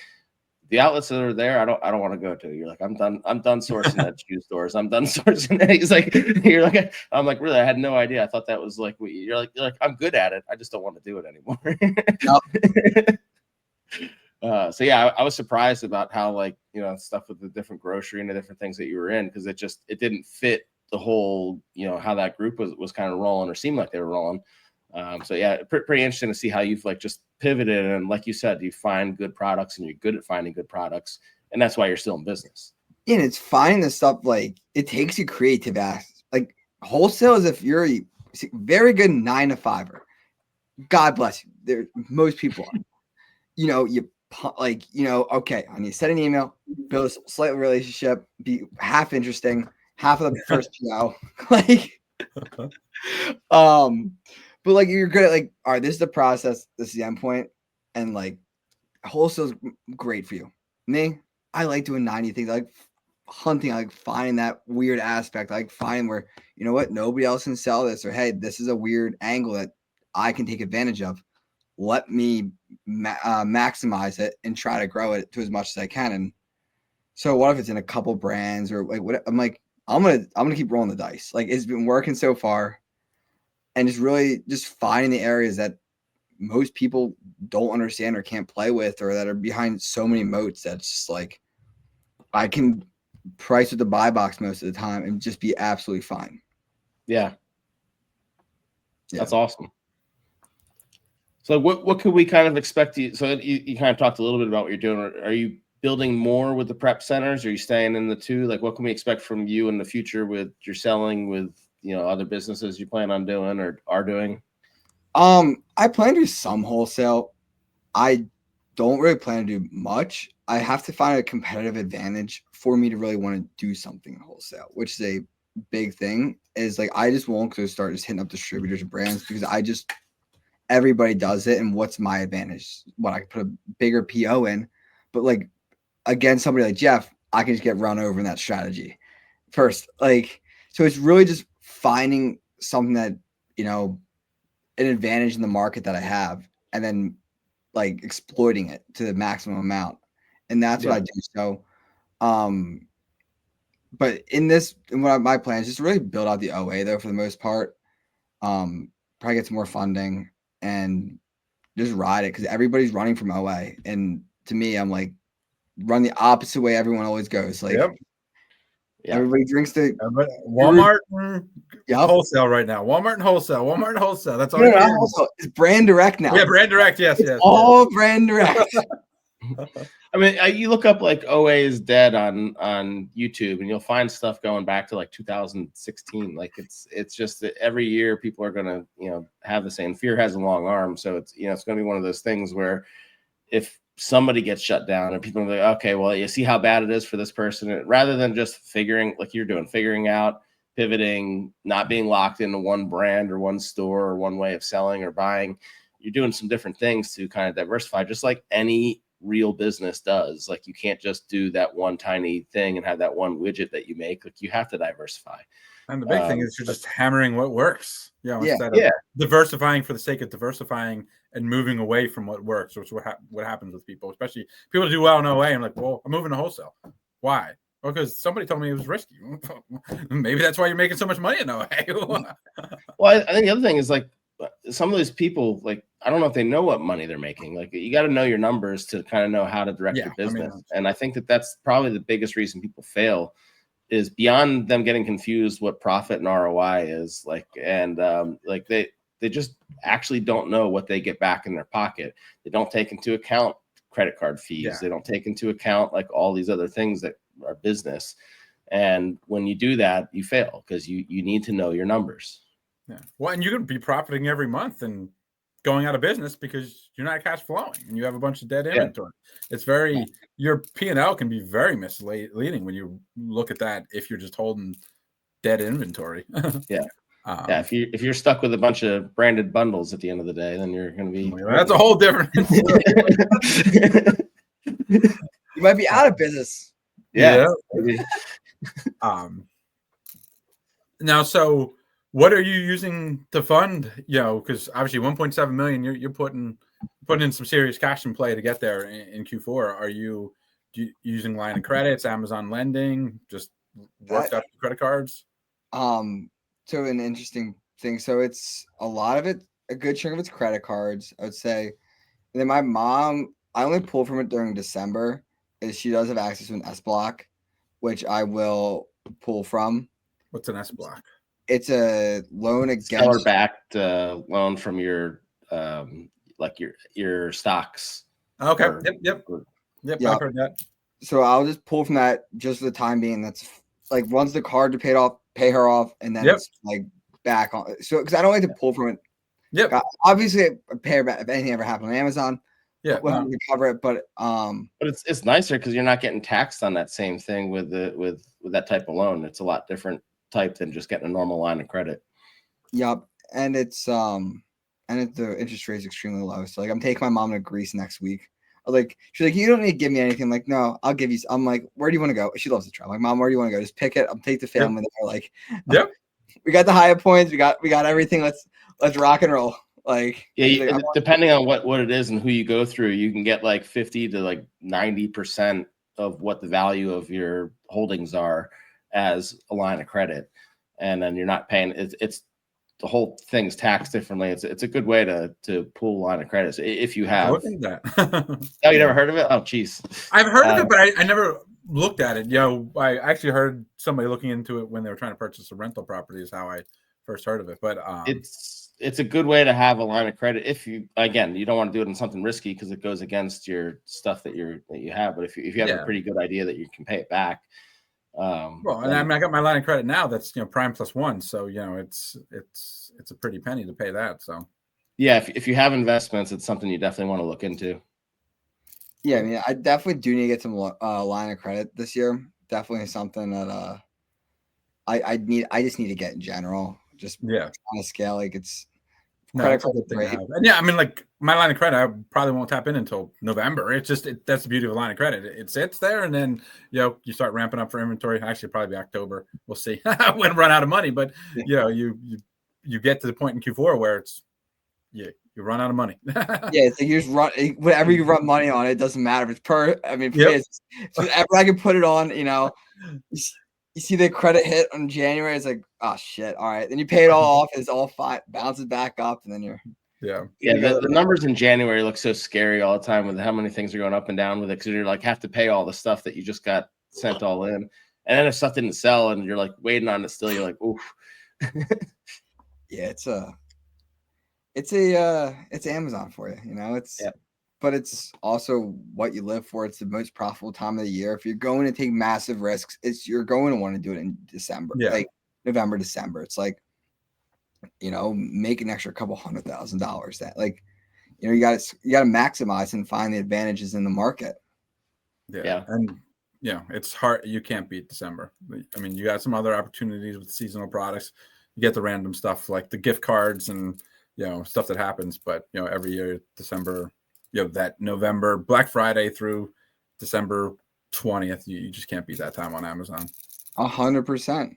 the outlets that are there, I don't want to go to. You're like, I'm done sourcing at shoe stores. I'm done sourcing that. He's like, I'm like, really? I had no idea. I thought that was like, you're like, I'm good at it. I just don't want to do it anymore. So yeah, I was surprised about how stuff with the different grocery and the different things that you were in, because it didn't fit the whole how that group was kind of rolling or seemed like they were rolling. So yeah, pretty interesting to see how you've just pivoted, and like you said, you find good products and you're good at finding good products, and that's why you're still in business. Yeah, and it's finding the stuff it takes you creative ass. Like wholesale is if you're a very good 9-to-5er. God bless you. There, most people are. Okay, I need to send an email, build a slight relationship, be half interesting, half of the first PO. But you're good at all right, this is the process, this is the endpoint, and wholesale's great for you. Me, I like doing 90 things. I like hunting, I like finding that weird aspect, I like finding where, nobody else can sell this, or hey, this is a weird angle that I can take advantage of. Let me maximize it and try to grow it to as much as I can. And So what if it's in a couple brands or like what? I'm like, I'm gonna keep rolling the dice. Like it's been working so far, and it's really just finding the areas that most people don't understand or can't play with, or that are behind so many moats that's just like I can price with the buy box most of the time and just be absolutely fine. Yeah. That's awesome. So what could we kind of expect you? So you kind of talked a little bit about what you're doing. Are you building more with the prep centers? Or are you staying in the two? Like, what can we expect from you in the future with your selling with, other businesses you plan on doing or are doing? I plan to do some wholesale. I don't really plan to do much. I have to find a competitive advantage for me to really want to do something in wholesale, which is a big thing. Is like I just won't go start just hitting up distributors and brands because everybody does it, and what's my advantage? What I can put a bigger PO in, but like against somebody like Jeff, I can just get run over in that strategy first. Like so, it's really just finding something that an advantage in the market that I have, and then like exploiting it to the maximum amount. And that's what I do. So, but my plan is just really build out the OA though, for the most part. Probably get some more funding and just ride it because everybody's running from OA. And to me, I'm like, run the opposite way everyone always goes. Like, everybody drinks the Walmart wholesale right now. Walmart and wholesale. That's all. It's brand direct now. Yeah, brand direct. Yes. All brand direct. I mean, you look up like OA is dead on YouTube, and you'll find stuff going back to like 2016. Like it's just that every year people are gonna have the same. Fear has a long arm, so it's it's gonna be one of those things where if somebody gets shut down, and people are like, okay, well, you see how bad it is for this person, rather than just figuring out, pivoting, not being locked into one brand or one store or one way of selling or buying. You're doing some different things to kind of diversify, just like any real business does. Like you can't just do that one tiny thing and have that one widget that you make. Like you have to diversify. And the big thing is you're just hammering what works. Instead of diversifying for the sake of diversifying and moving away from what works, which is what happens with people, especially people do well in OA. I'm like, well, I'm moving to wholesale. Why? Well, because somebody told me it was risky. Maybe that's why you're making so much money in OA. Well, I think the other thing is like some of these people, like, I don't know if they know what money they're making. Like you got to know your numbers to kind of know how to direct your business. And I think that's probably the biggest reason people fail is beyond them getting confused what profit and ROI is like. And like they just actually don't know what they get back in their pocket. They don't take into account credit card fees. Yeah. They don't take into account like all these other things that are business. And when you do that, you fail because you need to know your numbers. Yeah. Well, and you're going to be profiting every month and going out of business because you're not cash flowing and you have a bunch of dead inventory. It's your P&L can be very misleading when you look at that if you're just holding dead inventory. If you're stuck with a bunch of branded bundles at the end of the day, then you're going to be. That's a whole different. You might be out of business. Yeah. Now, so what are you using to fund? Because obviously 1.7 million, you're putting in some serious cash in play to get there in Q4. Are you using line of credits, Amazon lending, just worked up credit cards? So an interesting thing. So it's a lot of it, a good chunk of it's credit cards, I would say. And then my mom, I only pull from it during December, is she does have access to an S block, which I will pull from. What's an S block? It's a loan against seller-backed loan from your your stocks. Okay. Yep. I've heard that. So I'll just pull from that just for the time being. That's like once the card to pay her off, and then it's like back on. So because I don't like to pull from it. Yep. Obviously, I pay her back if anything ever happened on Amazon. Yeah. We'll cover it, but it's nicer because you're not getting taxed on that same thing with that type of loan. It's a lot different type than just getting a normal line of credit. Yep. And the interest rate is extremely low. So like I'm taking my mom to Greece next week. She's like, you don't need to give me anything. I'm like, no, I'll give you. I'm like, where do you want to go? She loves to travel. I'm like, Mom, where do you want to go? Just pick it. I'll take the family there. Like, we got the higher points. We got everything. Let's rock and roll. Like, depending on what it is and who you go through, you can get like 50 to like 90% of what the value of your holdings are as a line of credit, and then you're not paying. It's the whole thing's taxed differently. It's a good way to pool a line of credit if you have. Look at that. Oh, you never heard of it? Oh, geez. I've heard of it, but I never looked at it. I actually heard somebody looking into it when they were trying to purchase a rental property. Is how I first heard of it. But it's a good way to have a line of credit if you don't want to do it in something risky because it goes against your stuff that you have. But if you have a pretty good idea that you can pay it back. And I got my line of credit now that's prime plus 1, so it's a pretty penny to pay that. So yeah, if you have investments, it's something you definitely want to look into. Yeah, I mean, I definitely do need to get some line of credit this year. Definitely something that I just need to get in general. Just on a scale, like it's credit card great. And I mean, like my line of credit, I probably won't tap in until November. It's just that's the beauty of a line of credit. It sits there, and then you start ramping up for inventory. Actually, probably be October. We'll see when run out of money. But you get to the point in Q4 where it's you run out of money. It's like you just run whatever you run money on. It doesn't matter if it's whatever I can put it on. You see the credit hit on January, it's like, oh shit, all right. Then you pay it all off, it's all fine, bounces back up, and then you're the numbers in January look so scary all the time with how many things are going up and down with it, because you're like have to pay all the stuff that you just got sent all in, and then if stuff didn't sell and you're like waiting on it still, you're like, oof. It's Amazon for you, but it's also what you live for. It's the most profitable time of the year. If you're going to take massive risks, you're going to want to do it in December, like November, December. It's like, make an extra couple $100,000 that you got to maximize and find the advantages in the market. And it's hard. You can't beat December. I mean, you got some other opportunities with seasonal products. You get the random stuff like the gift cards and stuff that happens, but every year December, that November Black Friday through December 20th, you just can't beat that time on Amazon. 100%.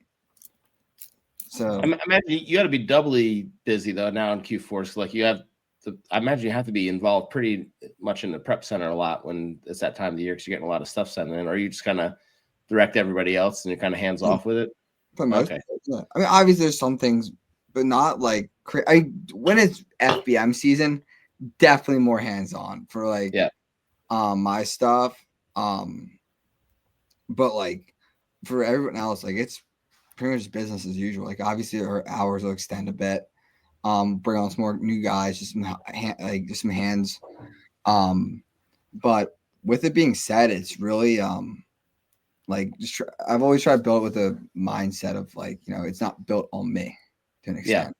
So I imagine you got to be doubly busy though now in Q4. So I imagine you have to be involved pretty much in the prep center a lot when it's that time of the year because you're getting a lot of stuff sent in, or you just kind of direct everybody else and you're kind of hands off with it. For most people, I mean, obviously there's some things, but not like when it's FBM season, definitely more hands-on for my stuff. But like for everyone else, like it's pretty much business as usual. Like obviously our hours will extend a bit. Bring on some more new guys, just some hands. But with it being said, it's really I've always tried to build it with a mindset of it's not built on me to an extent.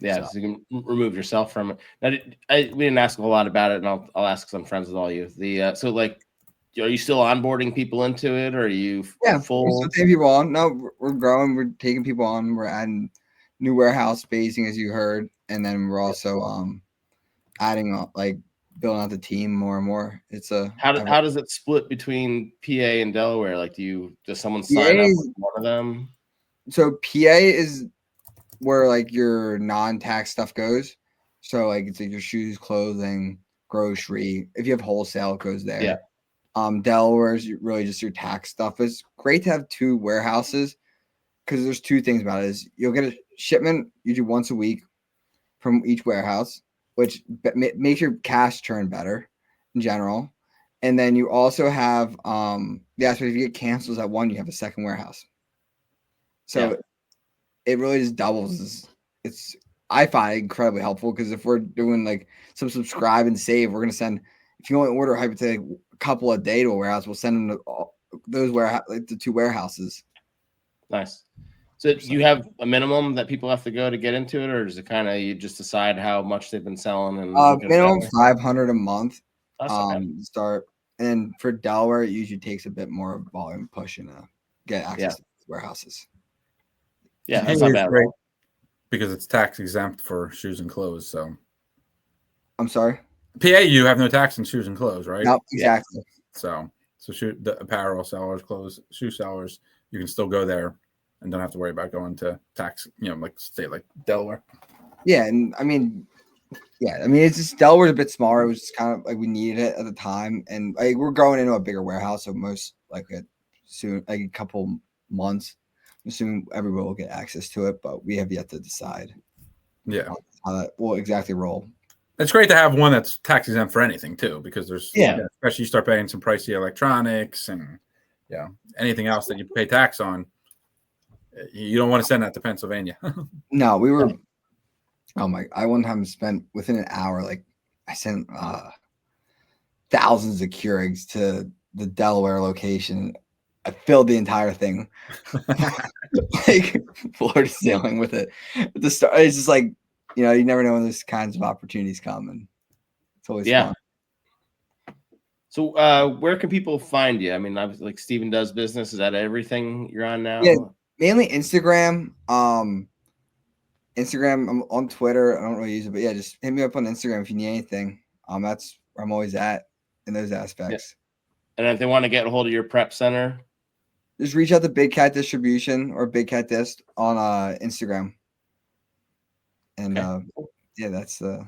So you can remove yourself from it. Now, we didn't ask a whole lot about it, and I'll ask because I'm friends with all you. Are you still onboarding people into it, or are you full? We're still taking people on. No, we're growing. We're taking people on. We're adding new warehouse spacing, as you heard, and then we're also adding building out the team more and more. It's how does it split between PA and Delaware? Like, does someone sign up with one of them? So PA is where your non-tax stuff goes. So it's your shoes, clothing, grocery. If you have wholesale, it goes there. Yeah. Delaware is really just your tax stuff. It's great to have two warehouses because there's two things about it. Is you'll get a shipment usually once a week from each warehouse, which makes your cash turn better in general. And then you also have so if you get cancels at one, you have a second warehouse. So it really just doubles. I find it incredibly helpful because if we're doing some subscribe and save, we're gonna send. If you only order hypothetically a couple a day to a warehouse, we'll send them to those the two warehouses. Nice. So you have a minimum that people have to go to get into it, or is it kind of you just decide how much they've been selling and minimum $500 a month. Start. And then for Delaware, it usually takes a bit more volume pushing to get access to warehouses. Yeah, that's not bad. Great because it's tax exempt for shoes and clothes. So I'm sorry. PA, you have no tax on shoes and clothes, right? No, exactly. So the apparel sellers, shoe sellers, you can still go there and don't have to worry about going to tax. Like Delaware. Yeah, and I mean, Yeah, I mean, it's just Delaware's a bit smaller. It was just kind of like we needed it at the time, and like we're growing into a bigger warehouse, so most likely soon, like a couple months, I'm assuming everyone will get access to it, but we have yet to decide how that will exactly roll. It's great to have one that's tax exempt for anything too, because there's especially you start paying some pricey electronics and anything else that you pay tax on. You don't want to send that to Pennsylvania. No, we were. Oh my! I one time spent within an hour. Like I sent thousands of Keurigs to the Delaware location. I filled the entire thing, like floor to ceiling with it. At the start, it's just like you never know when those kinds of opportunities come, and it's always fun. So, where can people find you? I mean, like Steven does business. Is that everything you're on now? Yeah, mainly Instagram. Instagram. I'm on Twitter. I don't really use it, but just hit me up on Instagram if you need anything. That's where I'm always at in those aspects. And if they want to get a hold of your prep center, just reach out to Big Cat Distribution or Big Cat Dist on Instagram. And that's the.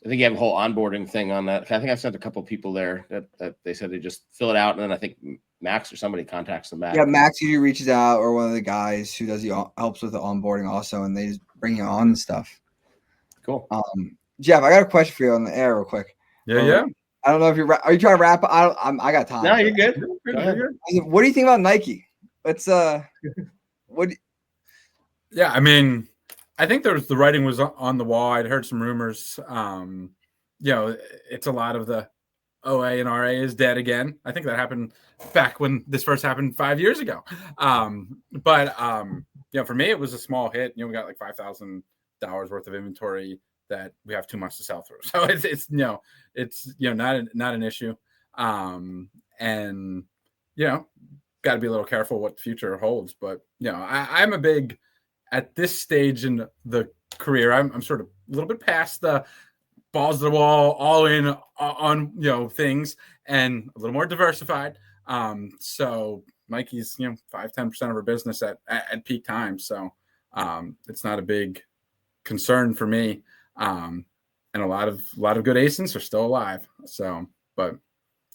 I think you have a whole onboarding thing on that. I think I've sent a couple of people there that they said they just fill it out, and then I think Max or somebody contacts them back. Yeah, Max usually reaches out, or one of the guys who helps with the onboarding also, and they just bring you on and stuff. Cool. Jeff, I got a question for you on the air, real quick. Yeah. I don't know if are you trying to wrap? I got time. No, you're good. What do you think about Nike? Let's what? Yeah, I mean, I think the writing was on the wall. I'd heard some rumors. It's a lot of the OA and RA is dead again. I think that happened back when this first happened 5 years ago. For me, it was a small hit. We got like $5,000 worth of inventory that we have too much to sell through. So it's not an issue. Got to be a little careful what the future holds. But I'm a big at this stage in the career. I'm sort of a little bit past the balls to the wall, all in on things, and a little more diversified. So Nike's 5-10% of our business at peak times. So it's not a big concern for me. And a lot of good ASINs are still alive. So, but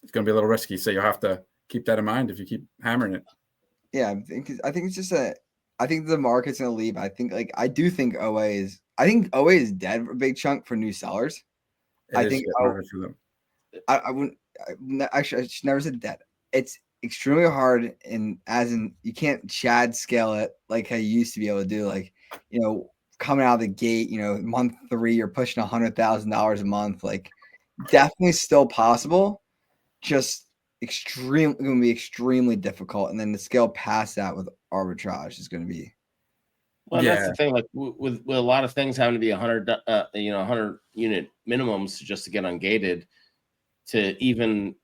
it's going to be a little risky. So you'll have to keep that in mind if you keep hammering it. Yeah, I think it's just I think the market's going to leave. I think OA is dead for a big chunk for new sellers. I should never said dead. It's extremely hard, and you can't Chad scale it like how you used to be able to do. Like, coming out of the gate, month 3, you're pushing $100,000 a month. Like, definitely still possible. Just going to be extremely difficult, and then the scale past that with arbitrage is going to be. Well, that's the thing. Like with a lot of things having to be 100 unit minimums just to get ungated. To even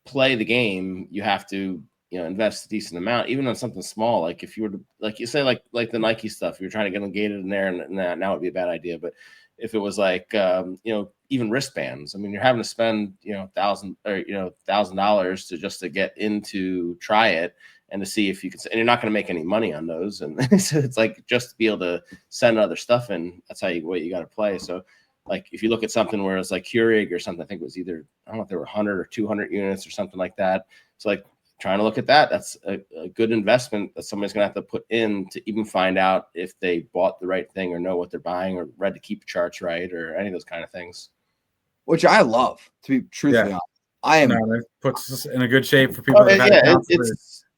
play the game, you have to invest a decent amount, even on something small. Like if you were to, like you say, like the Nike stuff, you're trying to get ungated in there, and now would be a bad idea. But if it was like even wristbands, I mean, you're having to spend $1,000 to get into try it. And to see if you can, and you're not going to make any money on those. And so it's like just to be able to send other stuff in. That's what you got to play. So, like if you look at something where it's like Keurig or something, I think it was either, I don't know if there were 100 or 200 units or something like that. So like trying to look at that, that's a good investment that somebody's going to have to put in to even find out if they bought the right thing or know what they're buying or read the keep charts right or any of those kind of things. Which I love, to be truthfully honest. It puts us in a good shape for people that have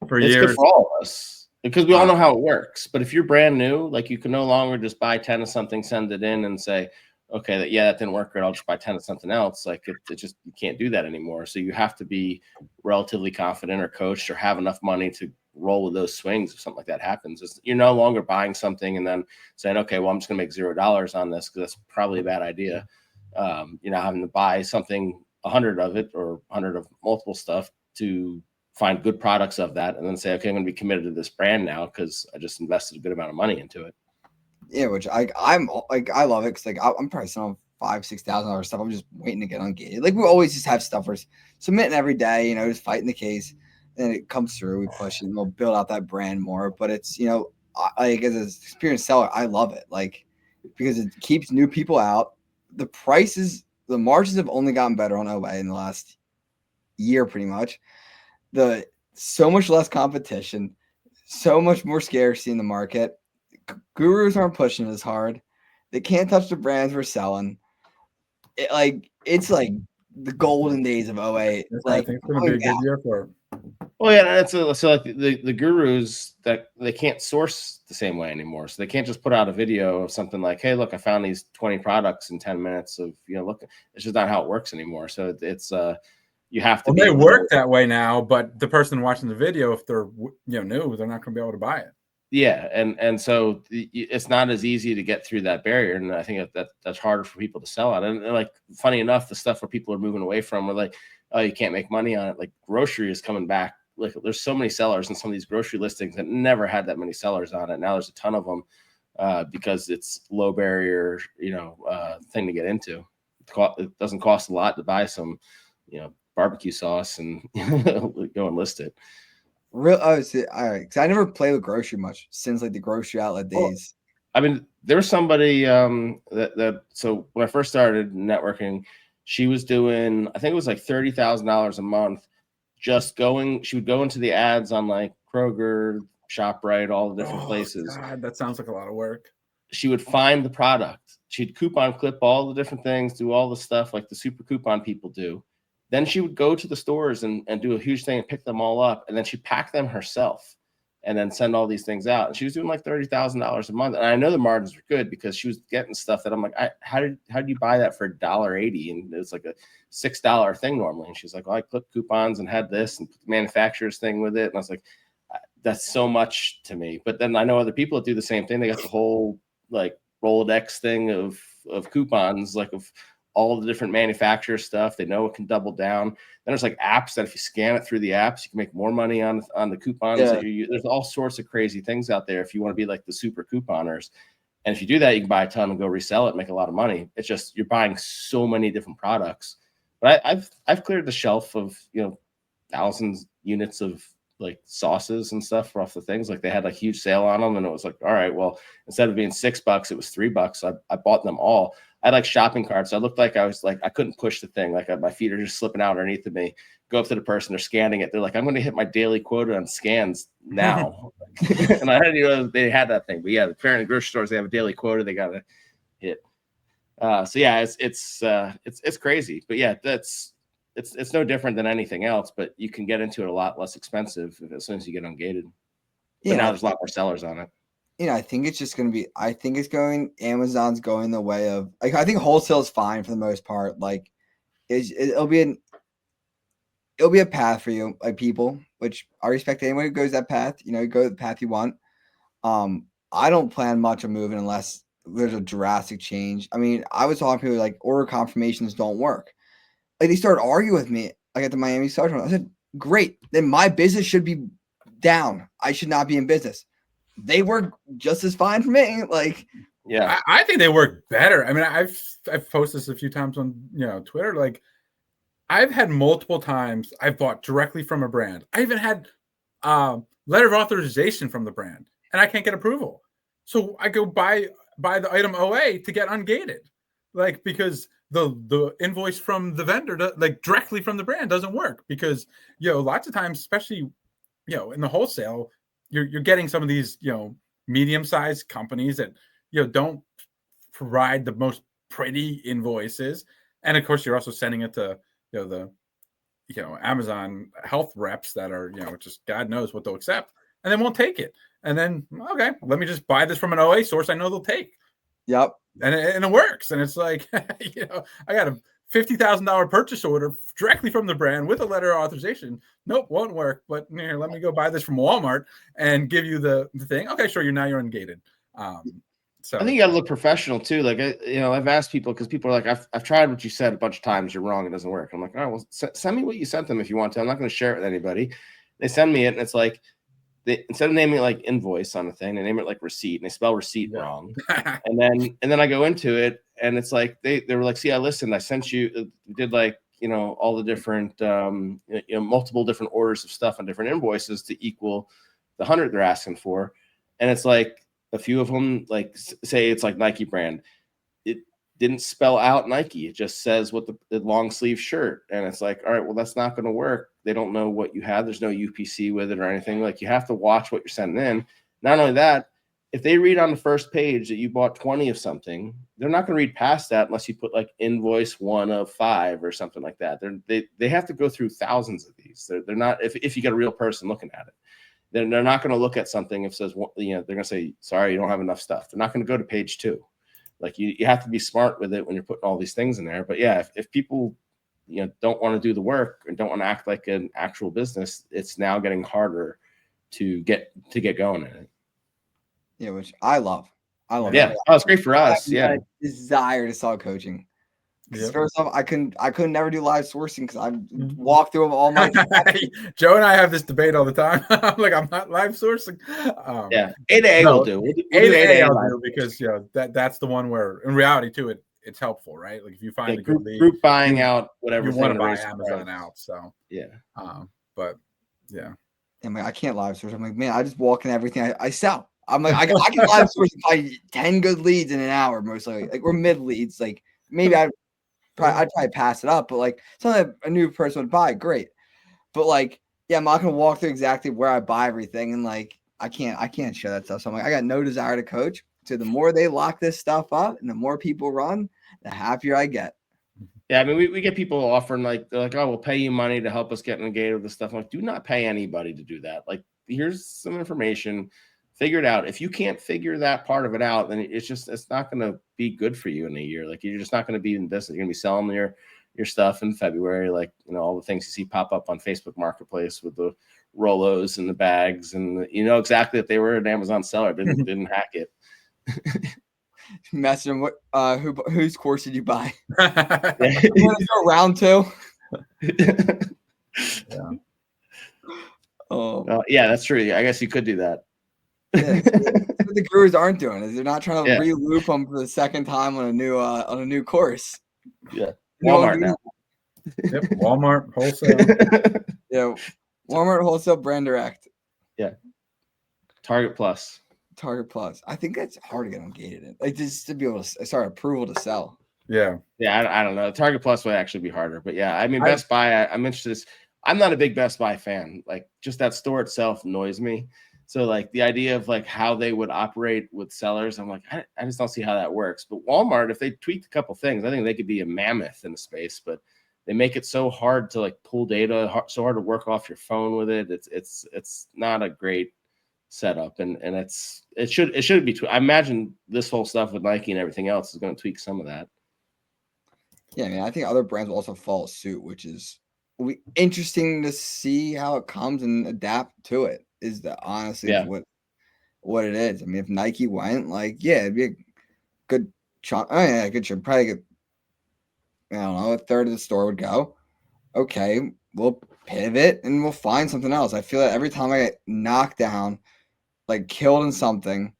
for years. It's good for all of us because we all know how it works. But if you're brand new, like you can no longer just buy 10 of something, send it in, and say, okay, that didn't work, or I'll just buy 10 of something else. Like it just you can't do that anymore. So you have to be relatively confident or coached or have enough money to roll with those swings if something like that happens. You're no longer buying something and then saying, okay, well I'm just gonna make $0 on this because that's probably a bad idea. Having to buy something 100 of it or 100 of multiple stuff to find good products of that and then say, okay, I'm going to be committed to this brand now because I just invested a good amount of money into it. Yeah, which I'm like, I love it because like I'm probably selling $5,000-$6,000 stuff. I'm just waiting to get ungated. Like we always just have stuffers submitting every day, just fighting the case. And it comes through, we push it, and we'll build out that brand more. But it's like as an experienced seller, I love it. Like because it keeps new people out. the prices, the margins have only gotten better on OA in the last year, pretty much. So much less competition, so much more scarcity in the market. Gurus aren't pushing as hard. They can't touch the brands we're selling. It's like the golden days of OA. I think it's going to be a good year for it. Well, yeah, and so like the gurus that they can't source the same way anymore. So they can't just put out a video of something like, "Hey, look, I found these 20 products in 10 minutes of look." It's just not how it works anymore. So it's you have to. Well, they work that way now, but the person watching the video, if they're new, they're not going to be able to buy it. Yeah, and so it's not as easy to get through that barrier, and I think that's harder for people to sell on. And like, funny enough, the stuff where people are moving away from, we're like, oh, you can't make money on it. Like grocery is coming back. Like there's so many sellers in some of these grocery listings that never had that many sellers on it. Now there's a ton of them because it's low barrier, thing to get into. It doesn't cost a lot to buy some, barbecue sauce and go and list it. Real, all right. Because I never played with grocery much since like the grocery outlet days. I mean, there was somebody so when I first started networking, she was doing, I think it was like $30,000 a month. She would go into the ads on like Kroger, ShopRite, all the different places. God, that sounds like a lot of work. She would find the product. She'd coupon clip all the different things, do all the stuff like the super coupon people do. Then she would go to the stores and do a huge thing and pick them all up. And then she'd pack them herself and then send all these things out. And she was doing like $30,000 a month. And I know the margins were good because she was getting stuff that I'm like, how did you buy that for $1.80? And it's like a $6 thing normally. And she's like, well, I clipped coupons and had this and put the manufacturer's thing with it. And I was like, that's so much to me. But then I know other people that do the same thing. They got the whole like Rolodex thing of coupons, like of all the different manufacturer stuff. They know it can double down. Then there's like apps that if you scan it through the apps, you can make more money on the coupons. Yeah. That there's all sorts of crazy things out there if you want to be like the super couponers. And if you do that, you can buy a ton and go resell it and make a lot of money. It's just you're buying so many different products. But I've cleared the shelf of thousands units of like sauces and stuff off the things. Like they had a huge sale on them, and it was like, all right, well, instead of being $6, it was $3. I bought them all. I had like shopping carts. I looked like I was like I couldn't push the thing. Like my feet are just slipping out underneath of me. Go up to the person, they're scanning it. They're like, I'm going to hit my daily quota on scans now. And I didn't know they had that thing. But yeah, apparently grocery stores, they have a daily quota they got to hit. So yeah, it's crazy. But yeah, it's no different than anything else. But you can get into it a lot less expensive as soon as you get ungated. But now there's a lot more sellers on it. I think it's just going to be, Amazon's going the way of, like, I think wholesale is fine for the most part. Like, it'll be a path for you, like people, which I respect anyone who goes that path, you go the path you want. I don't plan much of moving unless there's a drastic change. I mean, I was talking to people like order confirmations don't work. Like they started arguing with me, like at the Miami Star. I said, great, then my business should be down. I should not be in business. They work just as fine for me. Like, yeah, I think they work better. I mean, I've posted this a few times on Twitter. Like, I've had multiple times I've bought directly from a brand. I even had letter of authorization from the brand, and I can't get approval. So I go buy the item OA to get ungated, like because the invoice from the vendor, like directly from the brand, doesn't work because lots of times, especially in the wholesale. You're getting some of these, medium-sized companies that, don't provide the most pretty invoices. And of course, you're also sending it to, the Amazon health reps that are, just God knows what they'll accept and they won't take it. And then, okay, let me just buy this from an OA source I know they'll take. Yep. And it works. And it's like, I got a $50,000 purchase order directly from the brand with a letter of authorization. Nope, won't work. But here, let me go buy this from Walmart and give you the thing. Okay, sure. You're ungated. So I think you got to look professional too. Like I've asked people because people are like, I've tried what you said a bunch of times. You're wrong. It doesn't work. I'm like, all right, well, send me what you sent them if you want to. I'm not going to share it with anybody. They send me it, and it's like instead of naming it like invoice on the thing, they name it like receipt, and they spell receipt wrong. and then I go into it. And it's like they were like, see, I listened. I sent you, did like, all the different, multiple different orders of stuff on different invoices to equal the 100 they're asking for. And it's like a few of them, like say it's like Nike brand. didn't spell out Nike. It just says what the long sleeve shirt. And it's like, all right, well, that's not going to work. They don't know what you have. There's no UPC with it or anything. Like, you have to watch what you're sending in. Not only that, if they read on the first page that you bought 20 of something, they're not going to read past that unless you put like invoice 1 of 5 or something like that. They have to go through thousands of these. They're not, if you get a real person looking at it, then they're not going to look at something if it says, they're going to say, sorry, you don't have enough stuff. They're not going to go to page 2. Like, you have to be smart with it when you're putting all these things in there. But yeah, if people, don't want to do the work and don't want to act like an actual business, it's now getting harder to get going in it. Yeah, which I love. Yeah, that. it's great for us. Yeah, desire to sell coaching. Yep. First off, I couldn't never do live sourcing because I walk through all my. Joe and I have this debate all the time. I'm like, I'm not live sourcing. Yeah, A will do. We'll do A I'll do because that's the one where in reality too it's helpful, right? Like if you find a good lead, group buying out whatever you want to buy Amazon out. So yeah, but yeah, I'm like, I can't live source. I'm like, man, I just walk in everything I sell. I'm like, I can live source probably 10 good leads in an hour, most likely. Like, we're mid leads. Like, maybe I'd probably pass it up, but like something a new person would buy, great. But like, yeah, I'm not gonna walk through exactly where I buy everything, and like I can't share that stuff. So I'm like, I got no desire to coach. So the more they lock this stuff up and the more people run, the happier I get. Yeah, I mean, we get people offering they're like, oh, we'll pay you money to help us get engaged with this stuff. I'm like, do not pay anybody to do that. Like, here's some information. Figure it out. If you can't figure that part of it out, then it's not going to be good for you in a year. Like, you're just not going to be in business. You're going to be selling your stuff in February, like, all the things you see pop up on Facebook Marketplace with the Rolos and the bags, and exactly that they were an Amazon seller. Didn't hack it. Message them. What? Whose course did you buy? You want to go round 2? Yeah. Oh, yeah, that's true. I guess you could do that. Yeah, what the gurus aren't doing is they're not trying to re-loop them for the second time on a new course. Yeah, Walmart now. Yep, Walmart wholesale. Yeah, Walmart wholesale, brand direct. Yeah, Target Plus. I think that's hard to get them gated in, like, just to be able to start approval to sell. Yeah. I don't know. Target Plus would actually be harder, but yeah, I mean, Best Buy. I'm interested. I'm not a big Best Buy fan. Like, just that store itself annoys me. So like the idea of like how they would operate with sellers, I'm like, I just don't see how that works. But Walmart, if they tweaked a couple things, I think they could be a mammoth in the space. But they make it so hard to like pull data, so hard to work off your phone with it. It's not a great setup, and it should be. I imagine this whole stuff with Nike and everything else is going to tweak some of that. Yeah, I mean, I think other brands will also follow suit, which is interesting to see how it comes and adapt to it. Is the honestly what it is. I mean, if Nike went, like, yeah, it'd be a good chunk. Oh yeah, good chunk. Probably I don't know, a third of the store would go. Okay, we'll pivot and we'll find something else. I feel that every time I get knocked down, like killed in something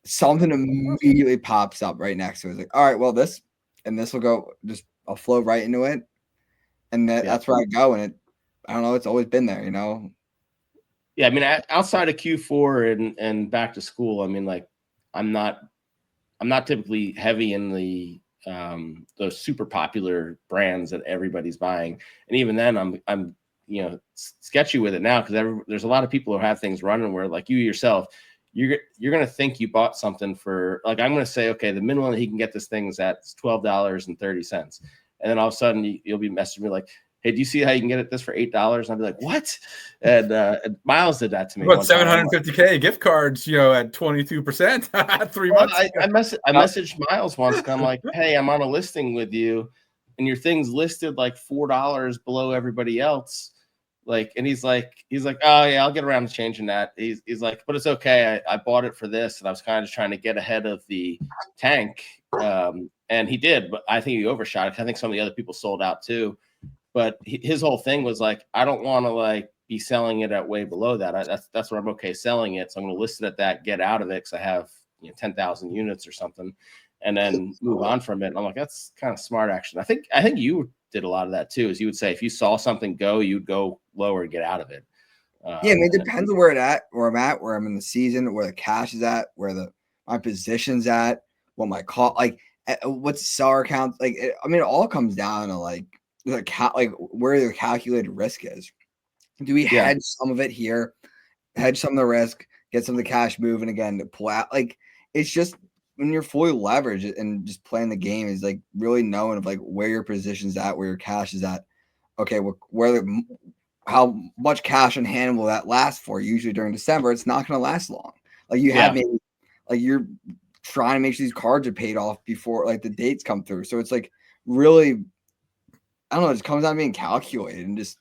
immediately pops up right next to it. It's like, all right, well, this will go. I'll flow right into it, and that's where I go. And I don't know. It's always been there, Yeah, I mean, outside of Q4 and back to school, I mean, like, I'm not typically heavy in those super popular brands that everybody's buying, and even then, I'm sketchy with it now because there's a lot of people who have things running where, like, you yourself, you're gonna think you bought something for, like, I'm gonna say, okay, the minimum that he can get this thing is at $12.30, and then all of a sudden you'll be messaging me like, hey, do you see how you can get this for $8? And I'd be like, what? And Miles did that to me. What, $750K gift cards, at 22%, 3 months. I messaged Miles once, and I'm like, hey, I'm on a listing with you, and your thing's listed like $4 below everybody else. Like, and he's like, oh yeah, I'll get around to changing that. He's like, but it's okay. I bought it for this, and I was kind of just trying to get ahead of the tank. And he did, but I think he overshot it. I think some of the other people sold out too. But his whole thing was like, I don't want to like be selling it at way below that. That's where I'm okay selling it. So I'm going to list it at that, get out of it because I have 10,000 units or something, and then move on from it. And I'm like, that's kind of smart action. I think you did a lot of that too. Is you would say if you saw something go, you'd go lower and get out of it. Yeah, I mean, it depends on where I'm at, where I'm in the season, where the cash is at, where my position's at, what my call. Like, what's seller count? Like, I mean, it all comes down to like where your calculated risk is. Do we hedge some of it here, hedge some of the risk, get some of the cash moving again to pull out? Like, it's just when you're fully leveraged and just playing the game is like really knowing of like where your position's at, where your cash is at. Okay, how much cash on hand will that last for? Usually during December, it's not going to last long. Like you have maybe like you're trying to make sure these cards are paid off before like the dates come through. So it's like really, I don't know, it just comes down to being calculated and just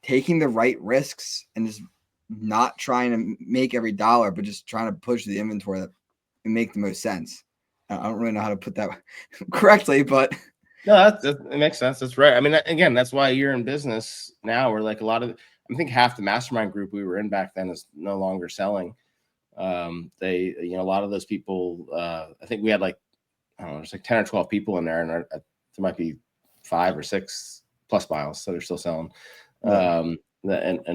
taking the right risks and just not trying to make every dollar, but just trying to push the inventory that and make the most sense. I don't really know how to put that correctly, but no, it makes sense. That's right. I mean, again, that's why you're in business now. Where like I think half the mastermind group we were in back then is no longer selling. A lot of those people, I think we had like, I don't know, there's like 10 or 12 people in there, and there might be 5 or 6 plus miles, so they're still selling. And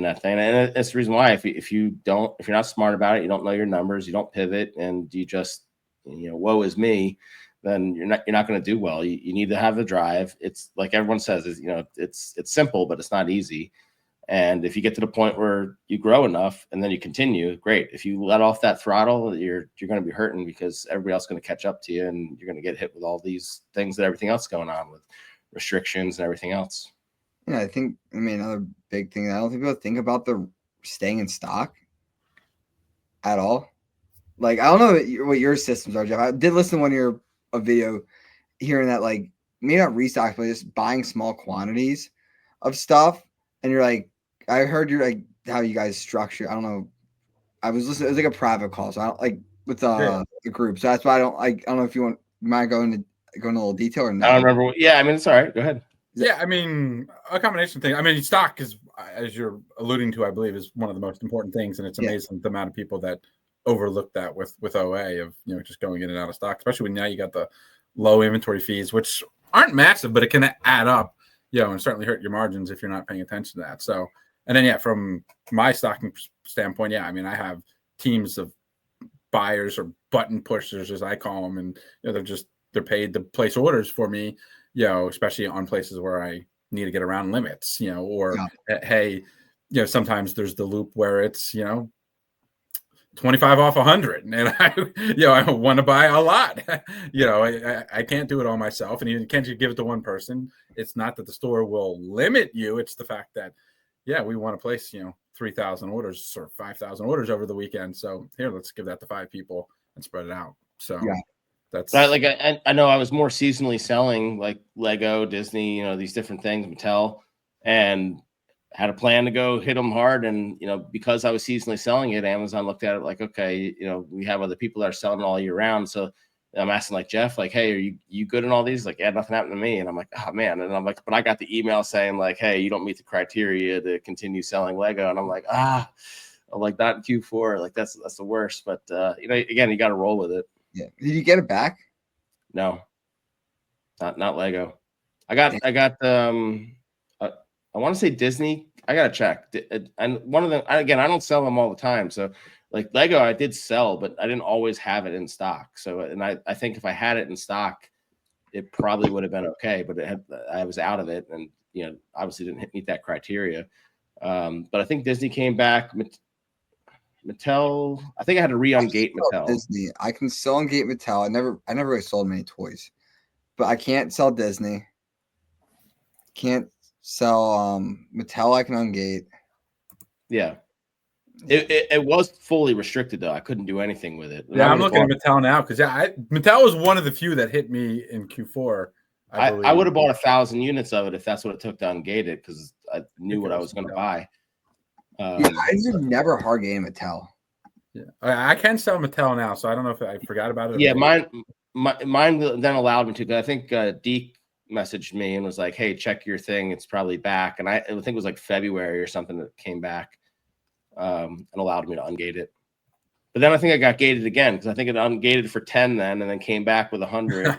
that thing, and it's the reason why if you're not smart about it, you don't know your numbers, you don't pivot, and you just woe is me, then you're not going to do well. You need to have the drive. It's like everyone says, it's simple, but it's not easy. And if you get to the point where you grow enough and then you continue, great. If you let off that throttle, you're going to be hurting because everybody else is going to catch up to you, and you're going to get hit with all these things that everything else going on with restrictions and everything else. Yeah, I think, another big thing, I don't think people think about the staying in stock at all. Like, I don't know what your systems are, Jeff. I did listen to one of your video hearing that, like, maybe not restock, but just buying small quantities of stuff. And you're like, I heard you're like how you guys structure. I don't know. I was listening. It was like a private call, so I don't like with the group. So that's why I don't know if you might go into a little detail or not. I don't remember. It's all right. Go ahead. Yeah, a combination thing. Stock is, as you're alluding to, I believe, is one of the most important things, and it's amazing the amount of people that overlook that with OA of just going in and out of stock, especially when now you got the low inventory fees, which aren't massive, but it can add up, and certainly hurt your margins if you're not paying attention to that. So, and then from my stocking standpoint, I have teams of buyers or button pushers, as I call them, and they're paid to place orders for me, especially on places where I need to get around limits, hey, sometimes there's the loop where it's 25 off 100, and I want to buy a lot. I can't do it all myself, and you can't just give it to one person. It's not that the store will limit you, it's the fact that we want to place 3,000 orders or 5,000 orders over the weekend, so here, let's give that to 5 people and spread it out. So that's right. Like I know I was more seasonally selling like Lego, Disney, these different things, Mattel, and had a plan to go hit them hard. And, because I was seasonally selling it, Amazon looked at it like, okay, we have other people that are selling all year round. So I'm asking like Jeff, like, hey, are you good in all these? Like, nothing happened to me. And I'm like, oh man. And I'm like, but I got the email saying like, hey, you don't meet the criteria to continue selling Lego. And I'm like, I'm like, not in Q4. Like that's the worst. But again, you got to roll with it. Yeah. Did you get it back? No, not Lego. I got I want to say Disney. I gotta check. And one of them, again, I don't sell them all the time. So like Lego, I did sell, but I didn't always have it in stock. So, and I think if I had it in stock, it probably would have been okay. But I was out of it, and obviously didn't meet that criteria. But I think Disney came back. Mattel. I think I had to re-ungate Mattel. Disney. I can still ungate Mattel. I never really sold many toys, but I can't sell Disney. Can't sell Mattel. I can ungate. Yeah, it was fully restricted though. I couldn't do anything with it. I'm looking at Mattel now because Mattel was one of the few that hit me in Q4. I would have bought 1,000 units of it if that's what it took to ungate it, because I knew what I was going to buy. I just never hard game Mattel. Yeah, I can sell Mattel now, so I don't know if I forgot about it. Yeah, mine then allowed me to. I think Deke messaged me and was like, "Hey, check your thing. It's probably back." And I think it was like February or something that came back and allowed me to ungate it. But then I think I got gated again because I think it ungated for 10 then, and then came back with 100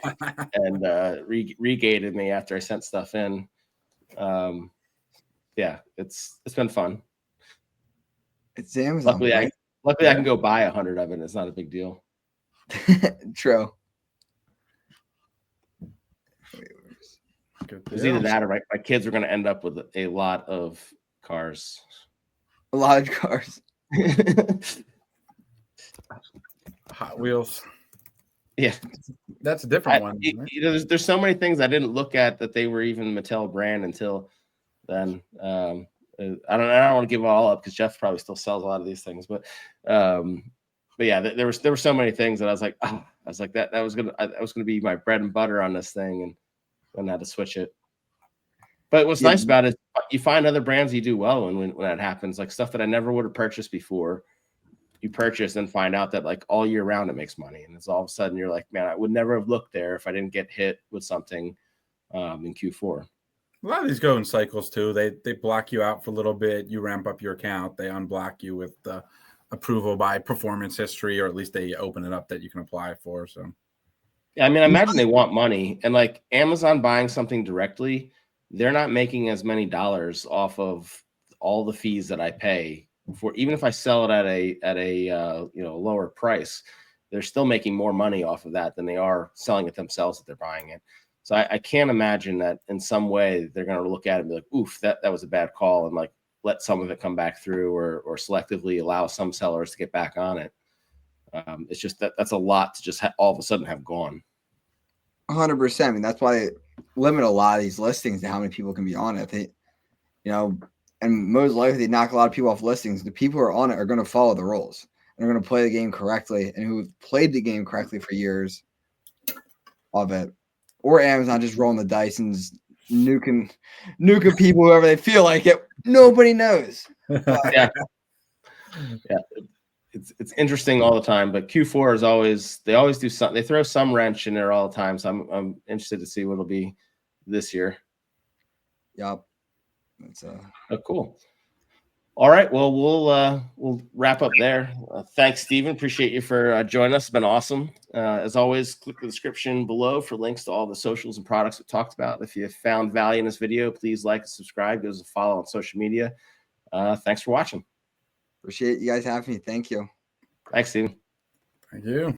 and regated me after I sent stuff in. Yeah, it's been fun. It's Amazon. Luckily, right? I can go buy 100 of it. It's not a big deal. True. Good It was deal. either that or my kids were going to end up with a lot of cars. A lot of cars. Hot Wheels. Yeah. That's a different one. Isn't it? You know, there's so many things I didn't look at that they were even Mattel brand until then. I don't want to give it all up because Jeff probably still sells a lot of these things, but yeah, there were so many things that I was like, that was gonna be my bread and butter on this thing, and I had to switch it. But what's nice about it, you find other brands you do well when that happens, like stuff that I never would have purchased before. You purchase and find out that like all year round it makes money, and it's all of a sudden you're like, man, I would never have looked there if I didn't get hit with something in Q4. A lot of these go in cycles too. They block you out for a little bit. You ramp up your account. They unblock you with the approval by performance history, or at least they open it up that you can apply for. So, yeah, I mean, I imagine they want money, and like Amazon buying something directly, they're not making as many dollars off of all the fees that I pay for. Even if I sell it at a lower price, they're still making more money off of that than they are selling it themselves if they're buying it. So I can't imagine that in some way they're going to look at it and be like, oof, that was a bad call, and like let some of it come back through, or selectively allow some sellers to get back on it. It's just that's a lot to just all of a sudden have gone. 100%. I mean, that's why they limit a lot of these listings to how many people can be on it. They, and most likely they knock a lot of people off listings. The people who are on it are going to follow the rules and are going to play the game correctly, and who have played the game correctly for years of it. Or Amazon just rolling the dice and nuking people whoever they feel like it. Nobody knows. Yeah. It's interesting all the time, but Q4 is always, they always do something. They throw some wrench in there all the time. So I'm interested to see what it'll be this year. Yep. Oh, cool. All right. Well, we'll wrap up there. Thanks, Steven. Appreciate you for joining us. It's been awesome. As always, click the description below for links to all the socials and products we talked about. If you found value in this video, please like and subscribe. Give us a follow on social media. Thanks for watching. Appreciate you guys having me. Thank you. Thanks, Steven. Thank you.